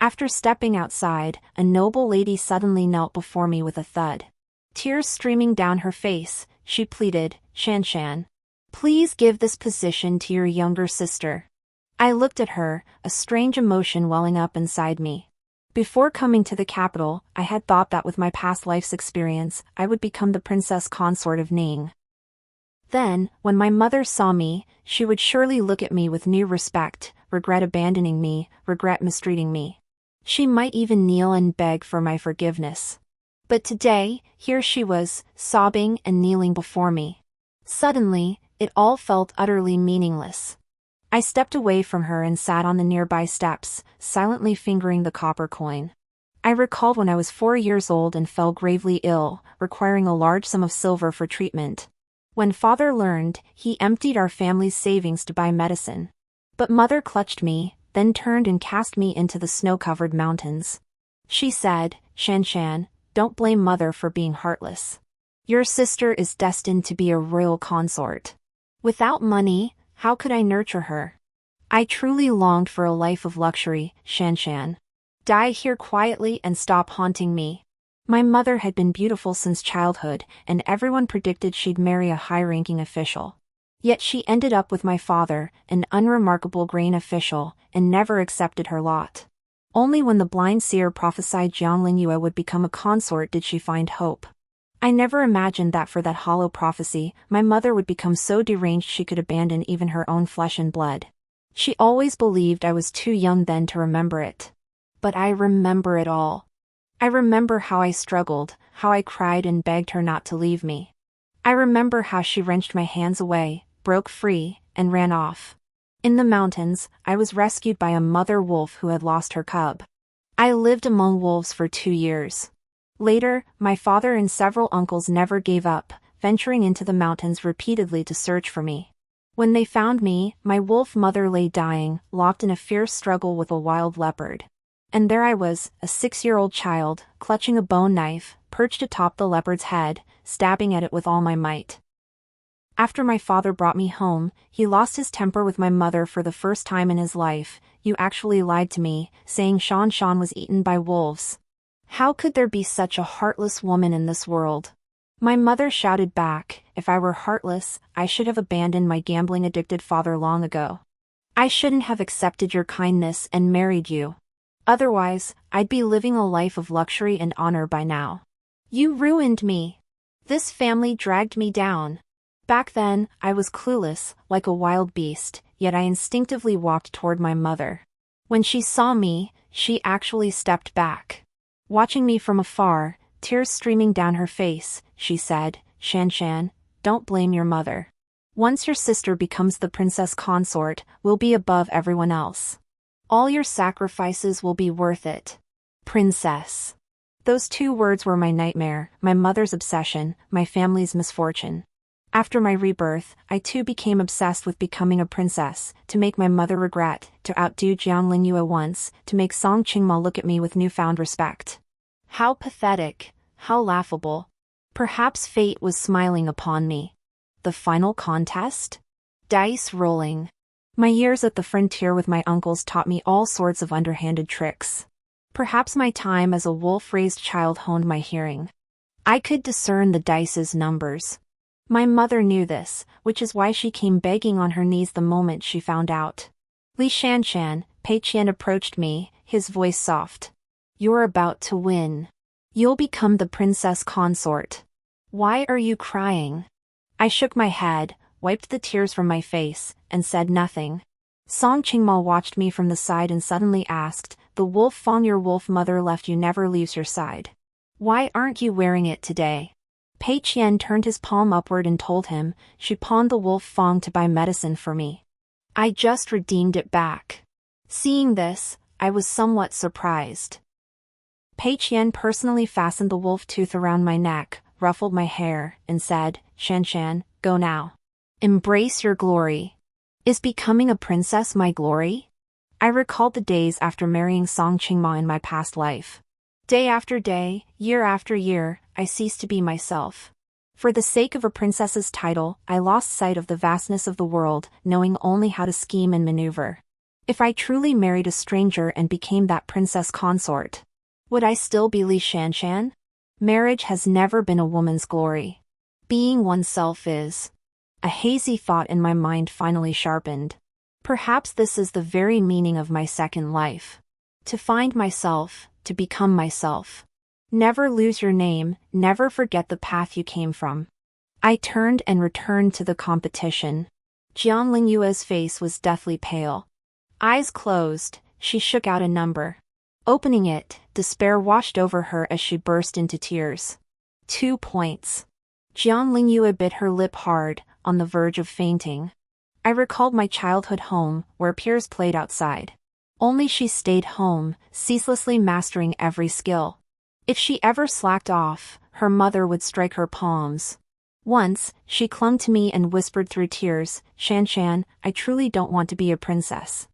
After stepping outside, a noble lady suddenly knelt before me with a thud. Tears streaming down her face, she pleaded, Shanshan, please give this position to your younger sister. I looked at her, a strange emotion welling up inside me. Before coming to the capital, I had thought that with my past life's experience, I would become the princess consort of Ning. Then, when my mother saw me, she would surely look at me with new respect, regret abandoning me, regret mistreating me. She might even kneel and beg for my forgiveness. But today, here she was, sobbing and kneeling before me. Suddenly, it all felt utterly meaningless. I stepped away from her and sat on the nearby steps, silently fingering the copper coin. I recalled when I was 4 years old and fell gravely ill, requiring a large sum of silver for treatment. When father learned, he emptied our family's savings to buy medicine. But mother clutched me, then turned and cast me into the snow-covered mountains. She said, Shanshan, don't blame mother for being heartless. Your sister is destined to be a royal consort. Without money, how could I nurture her? I truly longed for a life of luxury, Shanshan. Die here quietly and stop haunting me. My mother had been beautiful since childhood, and everyone predicted she'd marry a high-ranking official. Yet she ended up with my father, an unremarkable grain official, and never accepted her lot. Only when the blind seer prophesied Jiang Lingyue would become a consort did she find hope. I never imagined that for that hollow prophecy, my mother would become so deranged she could abandon even her own flesh and blood. She always believed I was too young then to remember it. But I remember it all. I remember how I struggled, how I cried and begged her not to leave me. I remember how she wrenched my hands away, broke free, and ran off. In the mountains, I was rescued by a mother wolf who had lost her cub. I lived among wolves for 2 years. Later, my father and several uncles never gave up, venturing into the mountains repeatedly to search for me. When they found me, my wolf mother lay dying, locked in a fierce struggle with a wild leopard. And there I was, a 6-year-old child, clutching a bone knife, perched atop the leopard's head, stabbing at it with all my might. After my father brought me home, he lost his temper with my mother for the first time in his life. You actually lied to me, saying Shan was eaten by wolves. How could there be such a heartless woman in this world? My mother shouted back, if I were heartless, I should have abandoned my gambling-addicted father long ago. I shouldn't have accepted your kindness and married you. Otherwise, I'd be living a life of luxury and honor by now. You ruined me. This family dragged me down. Back then, I was clueless, like a wild beast, yet I instinctively walked toward my mother. When she saw me, she actually stepped back. Watching me from afar, tears streaming down her face, she said, Shanshan, don't blame your mother. Once your sister becomes the princess consort, we'll be above everyone else. All your sacrifices will be worth it. Princess. Those 2 words were my nightmare, my mother's obsession, my family's misfortune. After my rebirth, I too became obsessed with becoming a princess, to make my mother regret, to outdo Jiang Lingyue once, to make Song Qingmo look at me with newfound respect. How pathetic, how laughable. Perhaps fate was smiling upon me. The final contest? Dice rolling. My years at the frontier with my uncles taught me all sorts of underhanded tricks. Perhaps my time as a wolf-raised child honed my hearing. I could discern the dice's numbers. My mother knew this, which is why she came begging on her knees the moment she found out. Li Shanshan, Pei Qian approached me, his voice soft. You're about to win. You'll become the princess consort. Why are you crying? I shook my head, wiped the tears from my face, and said nothing. Song Qingmo watched me from the side and suddenly asked, "The wolf Fong your wolf mother left you never leaves your side. Why aren't you wearing it today?" Pei Qian turned his palm upward and told him, "She pawned the wolf Fong to buy medicine for me. I just redeemed it back." Seeing this, I was somewhat surprised. Pei Qian personally fastened the wolf tooth around my neck, ruffled my hair, and said, "Shanshan, go now. Embrace your glory." Is becoming a princess my glory? I recalled the days after marrying Song Qingmo in my past life. Day after day, year after year, I ceased to be myself. For the sake of a princess's title, I lost sight of the vastness of the world, knowing only how to scheme and maneuver. If I truly married a stranger and became that princess consort, would I still be Li Shanshan? Marriage has never been a woman's glory. Being oneself is. A hazy thought in my mind finally sharpened. Perhaps this is the very meaning of my second life. To find myself, to become myself. Never lose your name, never forget the path you came from. I turned and returned to the competition. Jiang Lingyue's face was deathly pale. Eyes closed, she shook out a number. Opening it, despair washed over her as she burst into tears. 2 points. Jiang Lingyue bit her lip hard, on the verge of fainting. I recalled my childhood home, where peers played outside. Only she stayed home, ceaselessly mastering every skill. If she ever slacked off, her mother would strike her palms. Once, she clung to me and whispered through tears, "Shanshan, I truly don't want to be a princess.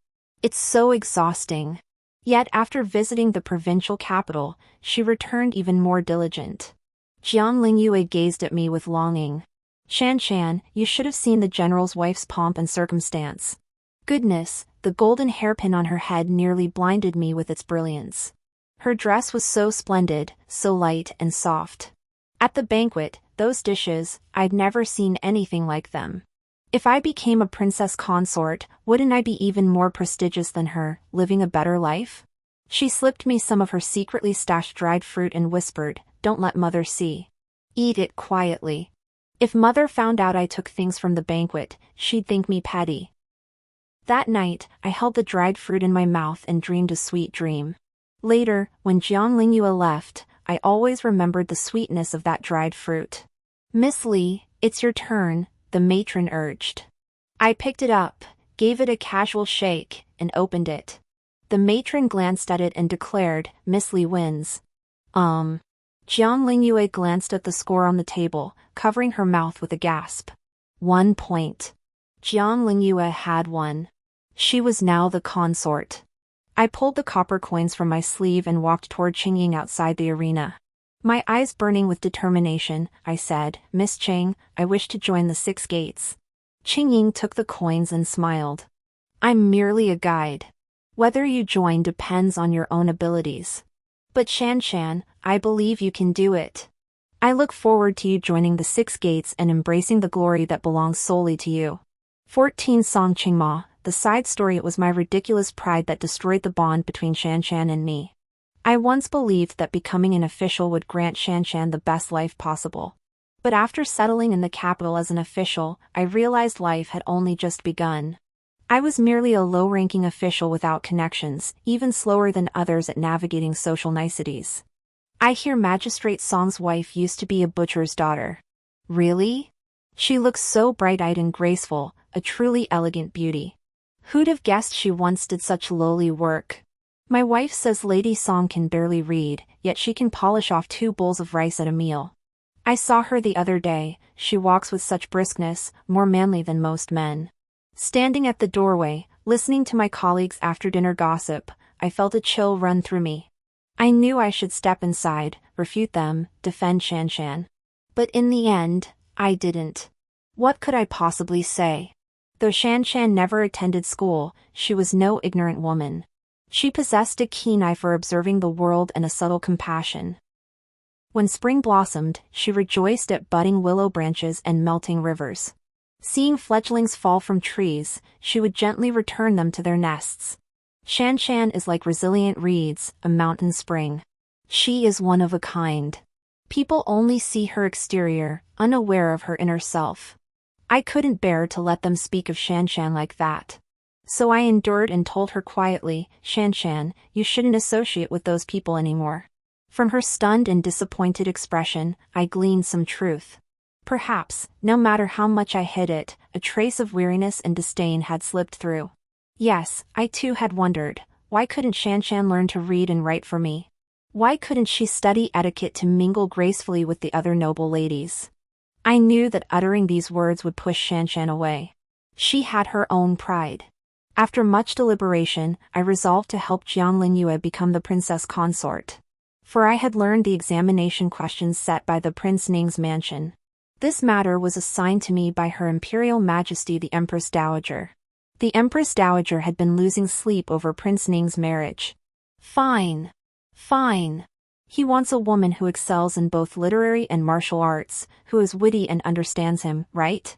It's so exhausting." Yet after visiting the provincial capital, she returned even more diligent. Jiang Lingyue gazed at me with longing. "Shanshan, you should have seen the general's wife's pomp and circumstance. Goodness, the golden hairpin on her head nearly blinded me with its brilliance. Her dress was so splendid, so light and soft. At the banquet, those dishes, I'd never seen anything like them. If I became a princess consort, wouldn't I be even more prestigious than her, living a better life?" She slipped me some of her secretly stashed dried fruit and whispered, "Don't let mother see. Eat it quietly. If mother found out I took things from the banquet, she'd think me petty." That night, I held the dried fruit in my mouth and dreamed a sweet dream. Later, when Jiang Lingyue left, I always remembered the sweetness of that dried fruit. "Miss Li, it's your turn," the matron urged. I picked it up, gave it a casual shake, and opened it. The matron glanced at it and declared, "Miss Li wins." Jiang Lingyue glanced at the score on the table, covering her mouth with a gasp. 1 point. Jiang Lingyue had won. She was now the consort. I pulled the copper coins from my sleeve and walked toward Qingying outside the arena. My eyes burning with determination, I said, "Miss Cheng, I wish to join the 6 gates." Qingying took the coins and smiled. "I'm merely a guide. Whether you join depends on your own abilities. But Shanshan, I believe you can do it. I look forward to you joining the 6 gates and embracing the glory that belongs solely to you." 14 Song Qingmo, the side story. It was my ridiculous pride that destroyed the bond between Shanshan and me. I once believed that becoming an official would grant Shanshan the best life possible. But after settling in the capital as an official, I realized life had only just begun. I was merely a low-ranking official without connections, even slower than others at navigating social niceties. I hear Magistrate Song's wife used to be a butcher's daughter. Really? She looks so bright-eyed and graceful, a truly elegant beauty. Who'd have guessed she once did such lowly work? My wife says Lady Song can barely read, yet she can polish off 2 bowls of rice at a meal. I saw her the other day, she walks with such briskness, more manly than most men. Standing at the doorway, listening to my colleagues' after-dinner gossip, I felt a chill run through me. I knew I should step inside, refute them, defend Shanshan. But in the end, I didn't. What could I possibly say? Though Shanshan never attended school, she was no ignorant woman. She possessed a keen eye for observing the world and a subtle compassion. When spring blossomed, she rejoiced at budding willow branches and melting rivers. Seeing fledglings fall from trees, she would gently return them to their nests. Shanshan is like resilient reeds, a mountain spring. She is one of a kind. People only see her exterior, unaware of her inner self. I couldn't bear to let them speak of Shanshan like that. So I endured and told her quietly, Shanshan, you shouldn't associate with those people anymore. From her stunned and disappointed expression, I gleaned some truth. Perhaps, no matter how much I hid it, a trace of weariness and disdain had slipped through. Yes, I too had wondered, why couldn't Shanshan learn to read and write for me? Why couldn't she study etiquette to mingle gracefully with the other noble ladies? I knew that uttering these words would push Shanshan away. She had her own pride. After much deliberation, I resolved to help Jiang Linyue become the princess consort. For I had learned the examination questions set by the Prince Ning's mansion. This matter was assigned to me by Her Imperial Majesty the Empress Dowager. The Empress Dowager had been losing sleep over Prince Ning's marriage. Fine. Fine. He wants a woman who excels in both literary and martial arts, who is witty and understands him, right?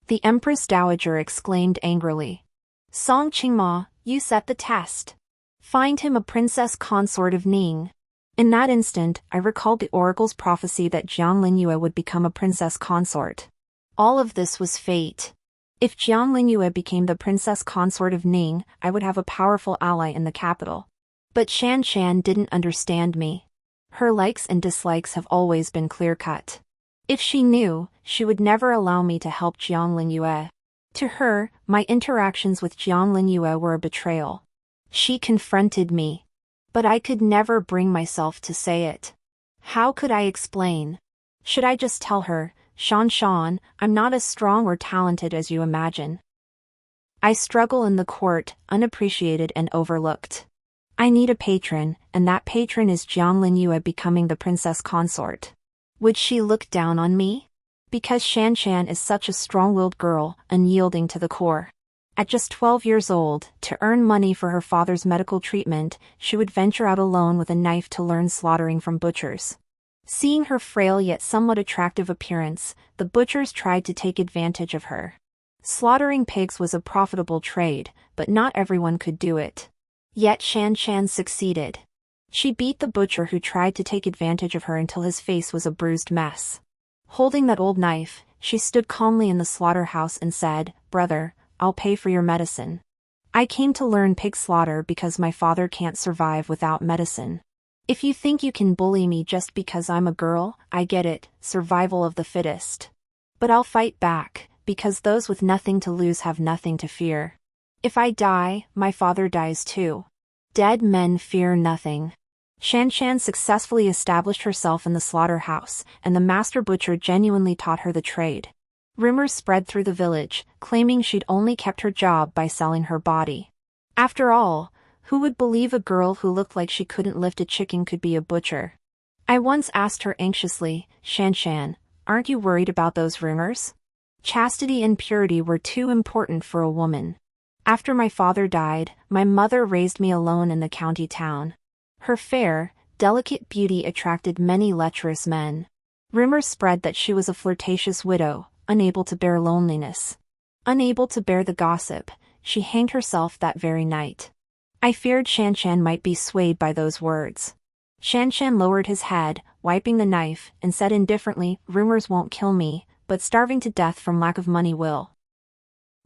The Empress Dowager exclaimed angrily. Song Qingmo, you set the test. Find him a princess consort of Ning. In that instant, I recalled the oracle's prophecy that Jiang Linyue would become a princess consort. All of this was fate. If Jiang Linyue became the princess consort of Ning, I would have a powerful ally in the capital. But Shanshan didn't understand me. Her likes and dislikes have always been clear-cut. If she knew, she would never allow me to help Jiang Linyue. To her, my interactions with Jiang Linyue were a betrayal. She confronted me. But I could never bring myself to say it. How could I explain? Should I just tell her, Shanshan, I'm not as strong or talented as you imagine? I struggle in the court, unappreciated and overlooked. I need a patron, and that patron is Jiang Linyue becoming the princess consort. Would she look down on me? Because Shanshan is such a strong-willed girl, unyielding to the core. At just 12 years old, to earn money for her father's medical treatment, she would venture out alone with a knife to learn slaughtering from butchers. Seeing her frail yet somewhat attractive appearance, the butchers tried to take advantage of her. Slaughtering pigs was a profitable trade, but not everyone could do it. Yet Shanshan succeeded. She beat the butcher who tried to take advantage of her until his face was a bruised mess. Holding that old knife, she stood calmly in the slaughterhouse and said, Brother, I'll pay for your medicine. I came to learn pig slaughter because my father can't survive without medicine. If you think you can bully me just because I'm a girl, I get it, survival of the fittest. But I'll fight back, because those with nothing to lose have nothing to fear. If I die, my father dies too. Dead men fear nothing. Shanshan successfully established herself in the slaughterhouse, and the master butcher genuinely taught her the trade. Rumors spread through the village, claiming she'd only kept her job by selling her body. After all, who would believe a girl who looked like she couldn't lift a chicken could be a butcher? I once asked her anxiously, Shanshan, aren't you worried about those rumors? Chastity and purity were too important for a woman. After my father died, my mother raised me alone in the county town. Her fair, delicate beauty attracted many lecherous men. Rumors spread that she was a flirtatious widow, unable to bear loneliness. Unable to bear the gossip, she hanged herself that very night. I feared Shanshan might be swayed by those words. Shanshan lowered his head, wiping the knife, and said indifferently, Rumors won't kill me, but starving to death from lack of money will.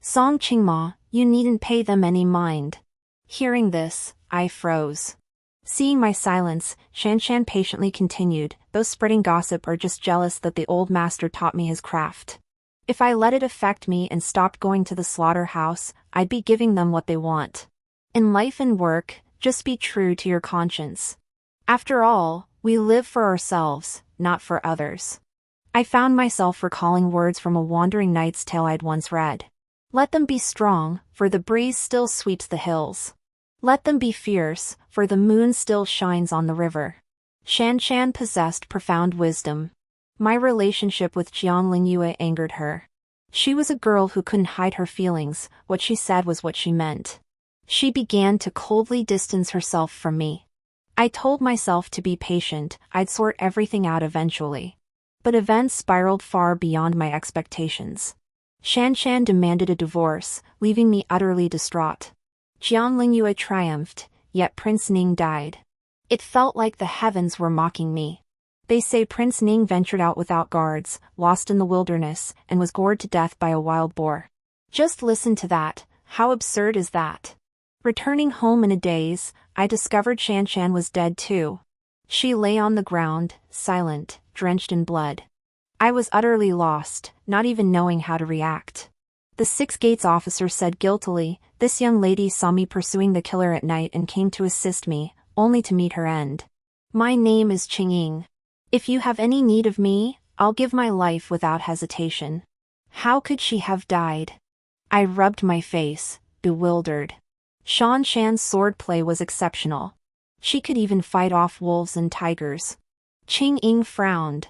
Song Qingmo, you needn't pay them any mind. Hearing this, I froze. Seeing my silence, Shanshan patiently continued, those spreading gossip are just jealous that the old master taught me his craft. If I let it affect me and stopped going to the slaughterhouse, I'd be giving them what they want. In life and work, just be true to your conscience. After all, we live for ourselves, not for others. I found myself recalling words from a wandering knight's tale I'd once read. Let them be strong, for the breeze still sweeps the hills. Let them be fierce, for the moon still shines on the river. Shanshan possessed profound wisdom. My relationship with Jiang Linyue angered her. She was a girl who couldn't hide her feelings, what she said was what she meant. She began to coldly distance herself from me. I told myself to be patient, I'd sort everything out eventually. But events spiraled far beyond my expectations. Shanshan demanded a divorce, leaving me utterly distraught. Jiang Linyue triumphed, yet Prince Ning died. It felt like the heavens were mocking me. They say Prince Ning ventured out without guards, lost in the wilderness, and was gored to death by a wild boar. Just listen to that, how absurd is that? Returning home in a daze, I discovered Shan Shan was dead too. She lay on the ground, silent, drenched in blood. I was utterly lost, not even knowing how to react. The Six Gates officer said guiltily, "This young lady saw me pursuing the killer at night and came to assist me, only to meet her end. My name is Qingmo. If you have any need of me, I'll give my life without hesitation." How could she have died? I rubbed my face, bewildered. Shan Shan's swordplay was exceptional. She could even fight off wolves and tigers. Qingmo frowned.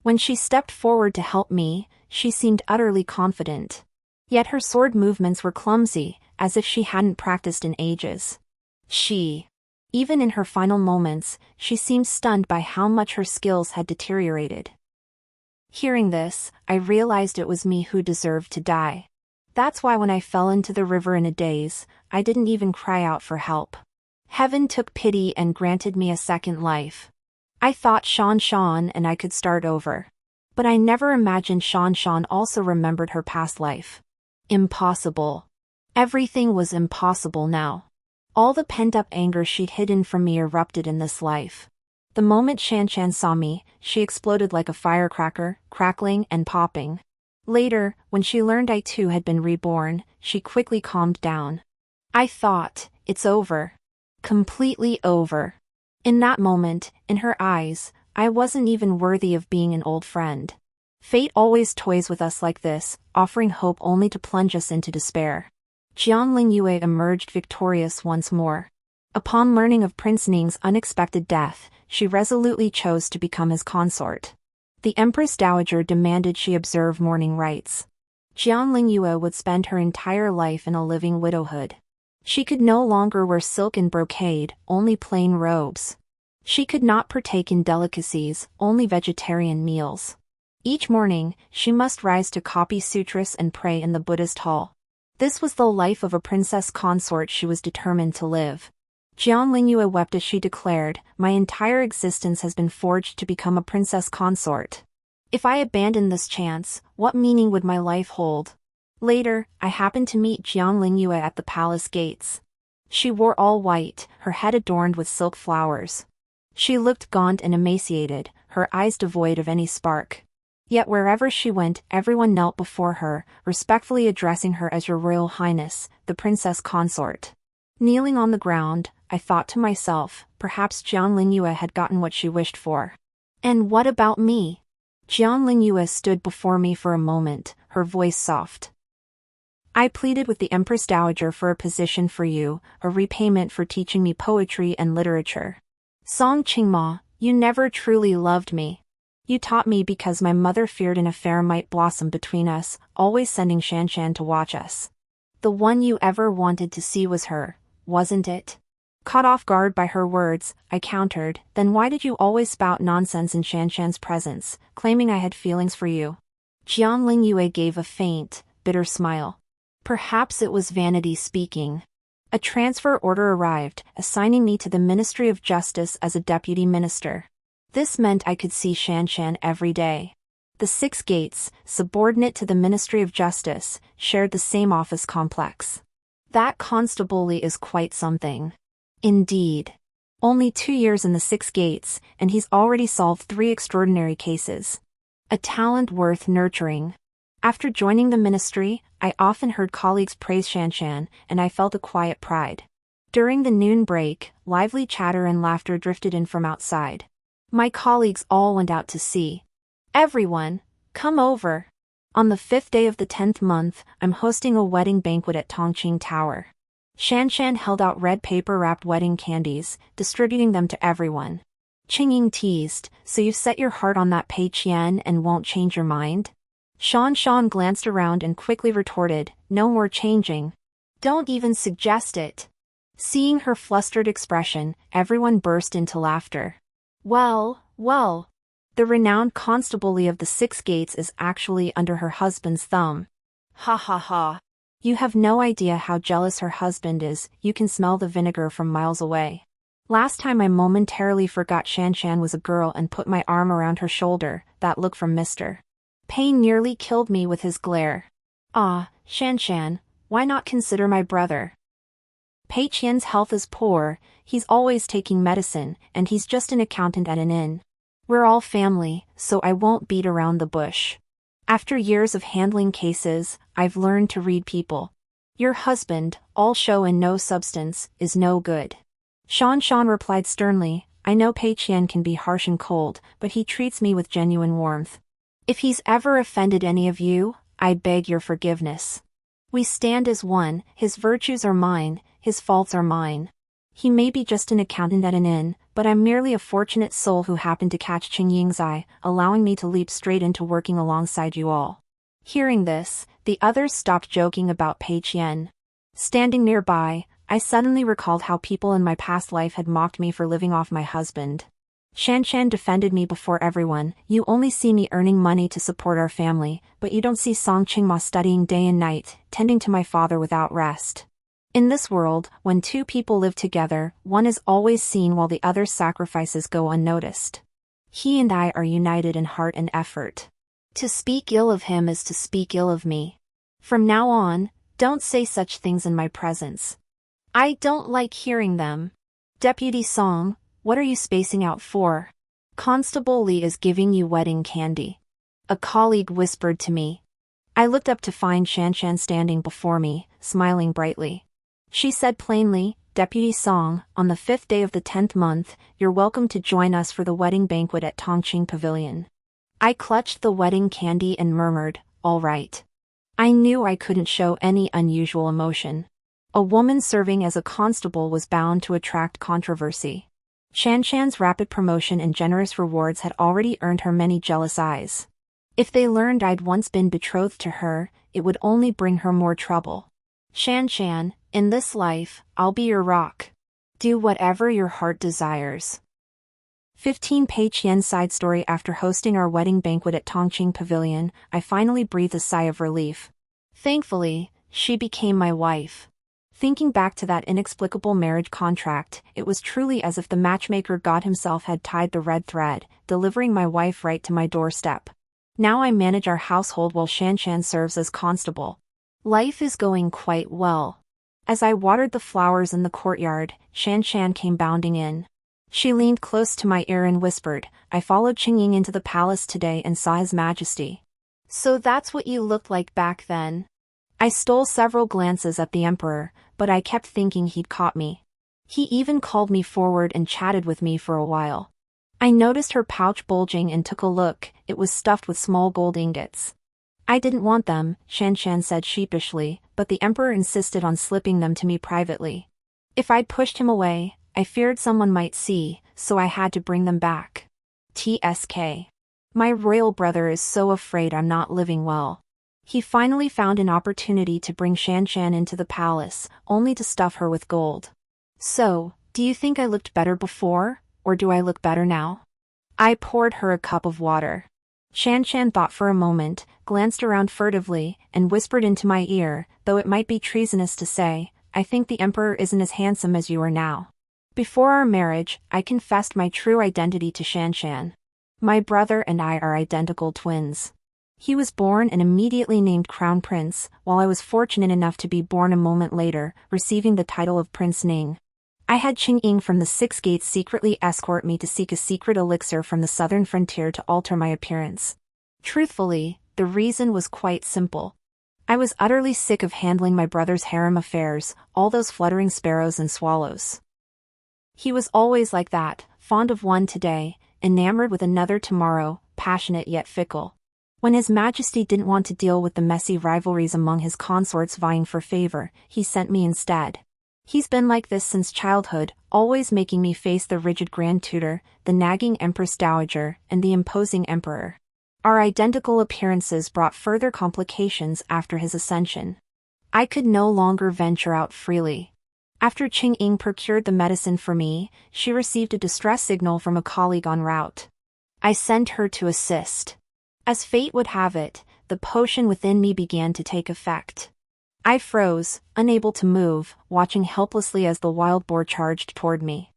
When she stepped forward to help me, she seemed utterly confident. Yet her sword movements were clumsy, as if she hadn't practiced in ages. Even in her final moments, she seemed stunned by how much her skills had deteriorated. Hearing this, I realized it was me who deserved to die. That's why when I fell into the river in a daze, I didn't even cry out for help. Heaven took pity and granted me a second life. I thought Shan Shan and I could start over. But I never imagined Shan Shan also remembered her past life. Impossible. Everything was impossible now. All the pent-up anger she'd hidden from me erupted in this life. The moment Shan Shan saw me, she exploded like a firecracker, crackling and popping. Later, when she learned I too had been reborn, she quickly calmed down. I thought, it's over. Completely over. In that moment, in her eyes, I wasn't even worthy of being an old friend. Fate always toys with us like this, offering hope only to plunge us into despair. Jiang Yue emerged victorious once more. Upon learning of Prince Ning's unexpected death, she resolutely chose to become his consort. The Empress Dowager demanded she observe mourning rites. Jiang Yue would spend her entire life in a living widowhood. She could no longer wear silk and brocade, only plain robes. She could not partake in delicacies, only vegetarian meals. Each morning, she must rise to copy sutras and pray in the Buddhist hall. This was the life of a princess consort she was determined to live. Jiang Yue wept as she declared, "My entire existence has been forged to become a princess consort. If I abandoned this chance, what meaning would my life hold?" Later, I happened to meet Jiang Yue at the palace gates. She wore all white, her head adorned with silk flowers. She looked gaunt and emaciated, her eyes devoid of any spark. Yet wherever she went, everyone knelt before her, respectfully addressing her as Your Royal Highness, the princess consort. Kneeling on the ground, I thought to myself, perhaps Jiang Yue had gotten what she wished for. And what about me? Jiang Yue stood before me for a moment, her voice soft. "I pleaded with the Empress Dowager for a position for you, a repayment for teaching me poetry and literature. Song Qingmo, you never truly loved me. You taught me because my mother feared an affair might blossom between us, always sending Shan Shan to watch us. The one you ever wanted to see was her, wasn't it?" Caught off guard by her words, I countered, "Then why did you always spout nonsense in Shan Shan's presence, claiming I had feelings for you?" Jiang Yue gave a faint, bitter smile. Perhaps it was vanity speaking. A transfer order arrived, assigning me to the Ministry of Justice as a deputy minister. This meant I could see Shan Shan every day. The Six Gates, subordinate to the Ministry of Justice, shared the same office complex. That constabulary is quite something. Indeed. Only 2 years in the Six Gates, and he's already solved 3 extraordinary cases. A talent worth nurturing. After joining the ministry, I often heard colleagues praise Shan Shan, and I felt a quiet pride. During the noon break, lively chatter and laughter drifted in from outside. My colleagues all went out to see. "Everyone, come over. On the 5th day of the 10th month, I'm hosting a wedding banquet at Tongqing Tower." Shan Shan held out red paper-wrapped wedding candies, distributing them to everyone. Qingmo teased, "So you've set your heart on that Pei Qian and won't change your mind?" Shan Shan glanced around and quickly retorted, "No more changing. Don't even suggest it." Seeing her flustered expression, everyone burst into laughter. Well, the renowned constabulary of the Six Gates is actually under her husband's thumb. Ha ha ha. You have no idea how jealous her husband is, you can smell the vinegar from miles away. Last time I momentarily forgot Shanshan was a girl and put my arm around her shoulder, that look from Mr. Pain nearly killed me with his glare. Ah, Shanshan, why not consider my brother? Pei Qian's health is poor, he's always taking medicine, and he's just an accountant at an inn. We're all family, so I won't beat around the bush. After years of handling cases, I've learned to read people. Your husband, all show and no substance, is no good. Shan replied sternly, I know Pei Qian can be harsh and cold, but he treats me with genuine warmth. If he's ever offended any of you, I beg your forgiveness. We stand as one, his virtues are mine, his faults are mine. He may be just an accountant at an inn, but I'm merely a fortunate soul who happened to catch Qingying's eye, allowing me to leap straight into working alongside you all. Hearing this, the others stopped joking about Pei Qian. Standing nearby, I suddenly recalled how people in my past life had mocked me for living off my husband. Shanshan defended me before everyone. You only see me earning money to support our family, but you don't see Song Qingmo studying day and night, tending to my father without rest. In this world, when two people live together, one is always seen while the other's sacrifices go unnoticed. He and I are united in heart and effort. To speak ill of him is to speak ill of me. From now on, don't say such things in my presence. I don't like hearing them. Deputy Song, what are you spacing out for? Constable Li is giving you wedding candy. A colleague whispered to me. I looked up to find Shanshan standing before me, smiling brightly. She said plainly, Deputy Song, on the 5th day of the 10th month, you're welcome to join us for the wedding banquet at Tongqing Pavilion. I clutched the wedding candy and murmured, all right. I knew I couldn't show any unusual emotion. A woman serving as a constable was bound to attract controversy. Shanshan's rapid promotion and generous rewards had already earned her many jealous eyes. If they learned I'd once been betrothed to her, it would only bring her more trouble. Shanshan, in this life, I'll be your rock. Do whatever your heart desires. 15 Pei Qian side story. After hosting our wedding banquet at Tongqing Pavilion, I finally breathed a sigh of relief. Thankfully, she became my wife. Thinking back to that inexplicable marriage contract, it was truly as if the matchmaker God himself had tied the red thread, delivering my wife right to my doorstep. Now I manage our household while Shanshan serves as constable. Life is going quite well. As I watered the flowers in the courtyard, Shanshan came bounding in. She leaned close to my ear and whispered, I followed Qingying into the palace today and saw His Majesty. So that's what you looked like back then. I stole several glances at the Emperor, but I kept thinking he'd caught me. He even called me forward and chatted with me for a while. I noticed her pouch bulging and took a look. It was stuffed with small gold ingots. I didn't want them, Shanshan said sheepishly, but the Emperor insisted on slipping them to me privately. If I'd pushed him away, I feared someone might see, so I had to bring them back. TSK. My royal brother is so afraid I'm not living well. He finally found an opportunity to bring Shanshan into the palace, only to stuff her with gold. So, do you think I looked better before, or do I look better now? I poured her a cup of water. Shanshan thought for a moment, glanced around furtively, and whispered into my ear, though it might be treasonous to say, I think the Emperor isn't as handsome as you are now. Before our marriage, I confessed my true identity to Shanshan. My brother and I are identical twins. He was born and immediately named Crown Prince, while I was fortunate enough to be born a moment later, receiving the title of Prince Ning. I had Qingying from the Six Gates secretly escort me to seek a secret elixir from the southern frontier to alter my appearance. Truthfully, the reason was quite simple. I was utterly sick of handling my brother's harem affairs, all those fluttering sparrows and swallows. He was always like that, fond of one today, enamored with another tomorrow, passionate yet fickle. When His Majesty didn't want to deal with the messy rivalries among his consorts vying for favor, he sent me instead. He's been like this since childhood, always making me face the rigid Grand Tutor, the nagging Empress Dowager, and the imposing Emperor. Our identical appearances brought further complications after his ascension. I could no longer venture out freely. After Qingying procured the medicine for me, she received a distress signal from a colleague en route. I sent her to assist. As fate would have it, the potion within me began to take effect. I froze, unable to move, watching helplessly as the wild boar charged toward me.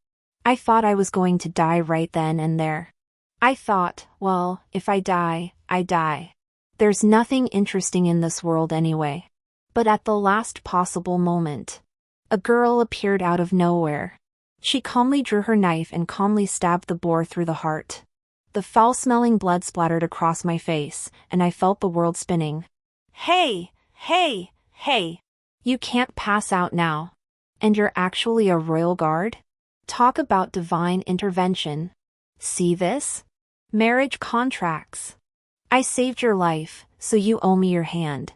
I thought I was going to die right then and there. I thought, well, if I die, I die. There's nothing interesting in this world anyway. But at the last possible moment, a girl appeared out of nowhere. She calmly drew her knife and calmly stabbed the boar through the heart. The foul-smelling blood splattered across my face, and I felt the world spinning. Hey, hey, hey! You can't pass out now. And you're actually a royal guard? Talk about divine intervention. See this? Marriage contracts. I saved your life, so you owe me your hand.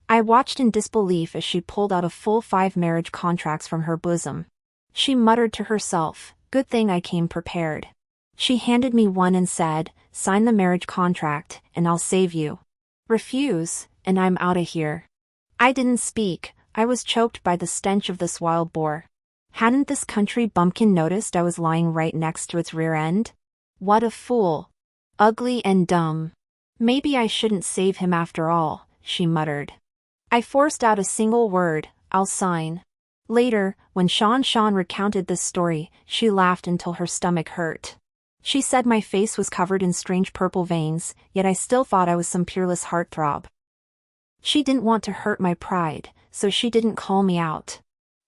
I watched in disbelief as she pulled out a full 5 marriage contracts from her bosom. She muttered to herself, good thing I came prepared. She handed me one and said, sign the marriage contract, and I'll save you. Refuse, and I'm outta here. I didn't speak, I was choked by the stench of this wild boar. Hadn't this country bumpkin noticed I was lying right next to its rear end? What a fool. Ugly and dumb. Maybe I shouldn't save him after all, she muttered. I forced out a single word, I'll sign. Later, when Shan recounted this story, she laughed until her stomach hurt. She said my face was covered in strange purple veins, yet I still thought I was some peerless heartthrob. She didn't want to hurt my pride, so she didn't call me out.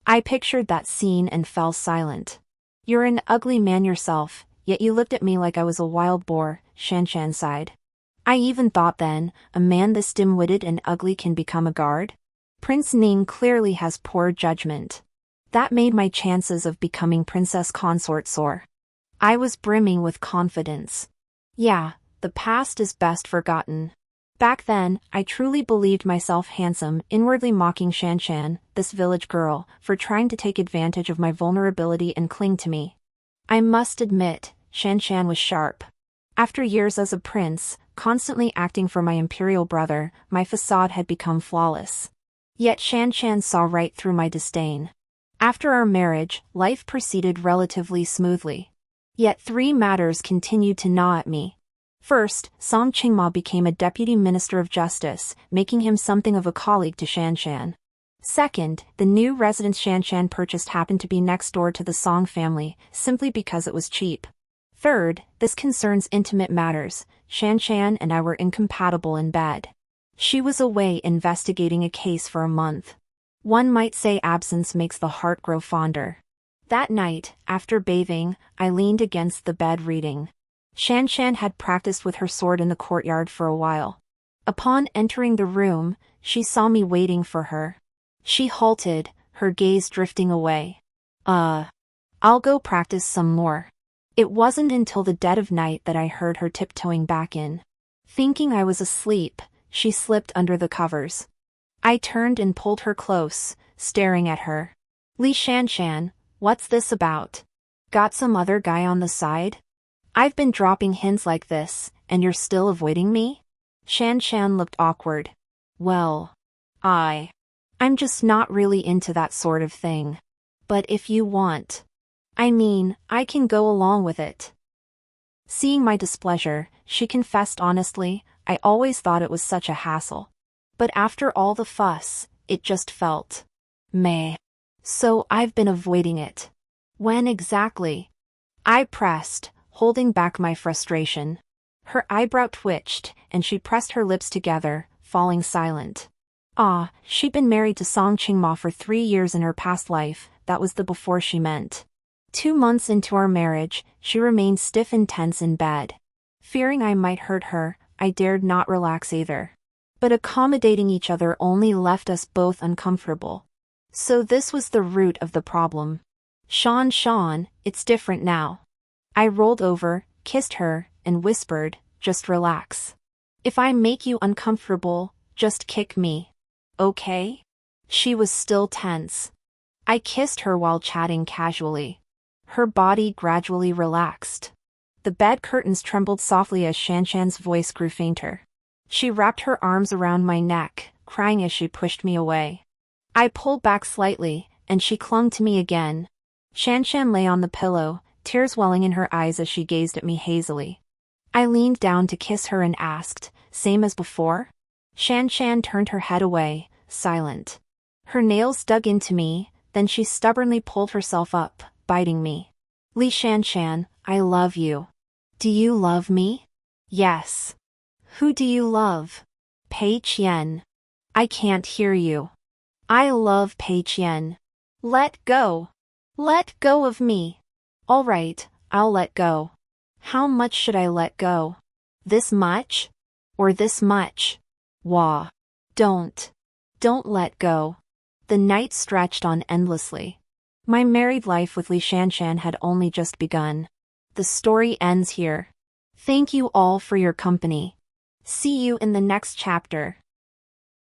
I pictured that scene and fell silent. You're an ugly man yourself, yet you looked at me like I was a wild boar, Shan sighed. I even thought then, a man this dim-witted and ugly can become a guard? Prince Ning clearly has poor judgment. That made my chances of becoming princess consort soar. I was brimming with confidence. Yeah, the past is best forgotten. Back then, I truly believed myself handsome, inwardly mocking Shan, this village girl, for trying to take advantage of my vulnerability and cling to me. I must admit, Shan was sharp. After years as a prince, constantly acting for my imperial brother, my facade had become flawless. Yet Shan saw right through my disdain. After our marriage, life proceeded relatively smoothly. Yet 3 matters continued to gnaw at me. First, Song Qingmo became a deputy minister of justice, making him something of a colleague to Shan. Second, the new residence Shan purchased happened to be next door to the Song family, simply because it was cheap. Third, this concerns intimate matters. Shan and I were incompatible in bed. She was away investigating a case for a month. One might say absence makes the heart grow fonder. That night, after bathing, I leaned against the bed reading. Shan had practiced with her sword in the courtyard for a while. Upon entering the room, she saw me waiting for her. She halted, her gaze drifting away. I'll go practice some more. It wasn't until the dead of night that I heard her tiptoeing back in. Thinking I was asleep, she slipped under the covers. I turned and pulled her close, staring at her. Li Shan, what's this about? Got some other guy on the side? I've been dropping hints like this, and you're still avoiding me? Shan looked awkward. Well, I'm just not really into that sort of thing. But if you want, I can go along with it. Seeing my displeasure, she confessed honestly, I always thought it was such a hassle. But after all the fuss, it just felt meh. So I've been avoiding it. When exactly? I pressed, holding back my frustration. Her eyebrow twitched, and she pressed her lips together, falling silent. She'd been married to Song Qingmo for 3 years in her past life, that was the before she meant. 2 months into our marriage, she remained stiff and tense in bed. Fearing I might hurt her, I dared not relax either. But accommodating each other only left us both uncomfortable. So this was the root of the problem. Shan, it's different now. I rolled over, kissed her, and whispered, just relax. If I make you uncomfortable, just kick me. Okay? She was still tense. I kissed her while chatting casually. Her body gradually relaxed. The bed curtains trembled softly as Shan's voice grew fainter. She wrapped her arms around my neck, crying as she pushed me away. I pulled back slightly, and she clung to me again. Shan lay on the pillow, tears welling in her eyes as she gazed at me hazily. I leaned down to kiss her and asked, same as before? Shan turned her head away, silent. Her nails dug into me, then she stubbornly pulled herself up, biting me. Li Shanshan, I love you. Do you love me? Yes. Who do you love? Pei Qian. I can't hear you. I love Pei Qian. Let go. Let go of me. All right, I'll let go. How much should I let go? This much? Or this much? Wah. Don't. Don't let go. The night stretched on endlessly. My married life with Li Shanshan had only just begun. The story ends here. Thank you all for your company. See you in the next chapter.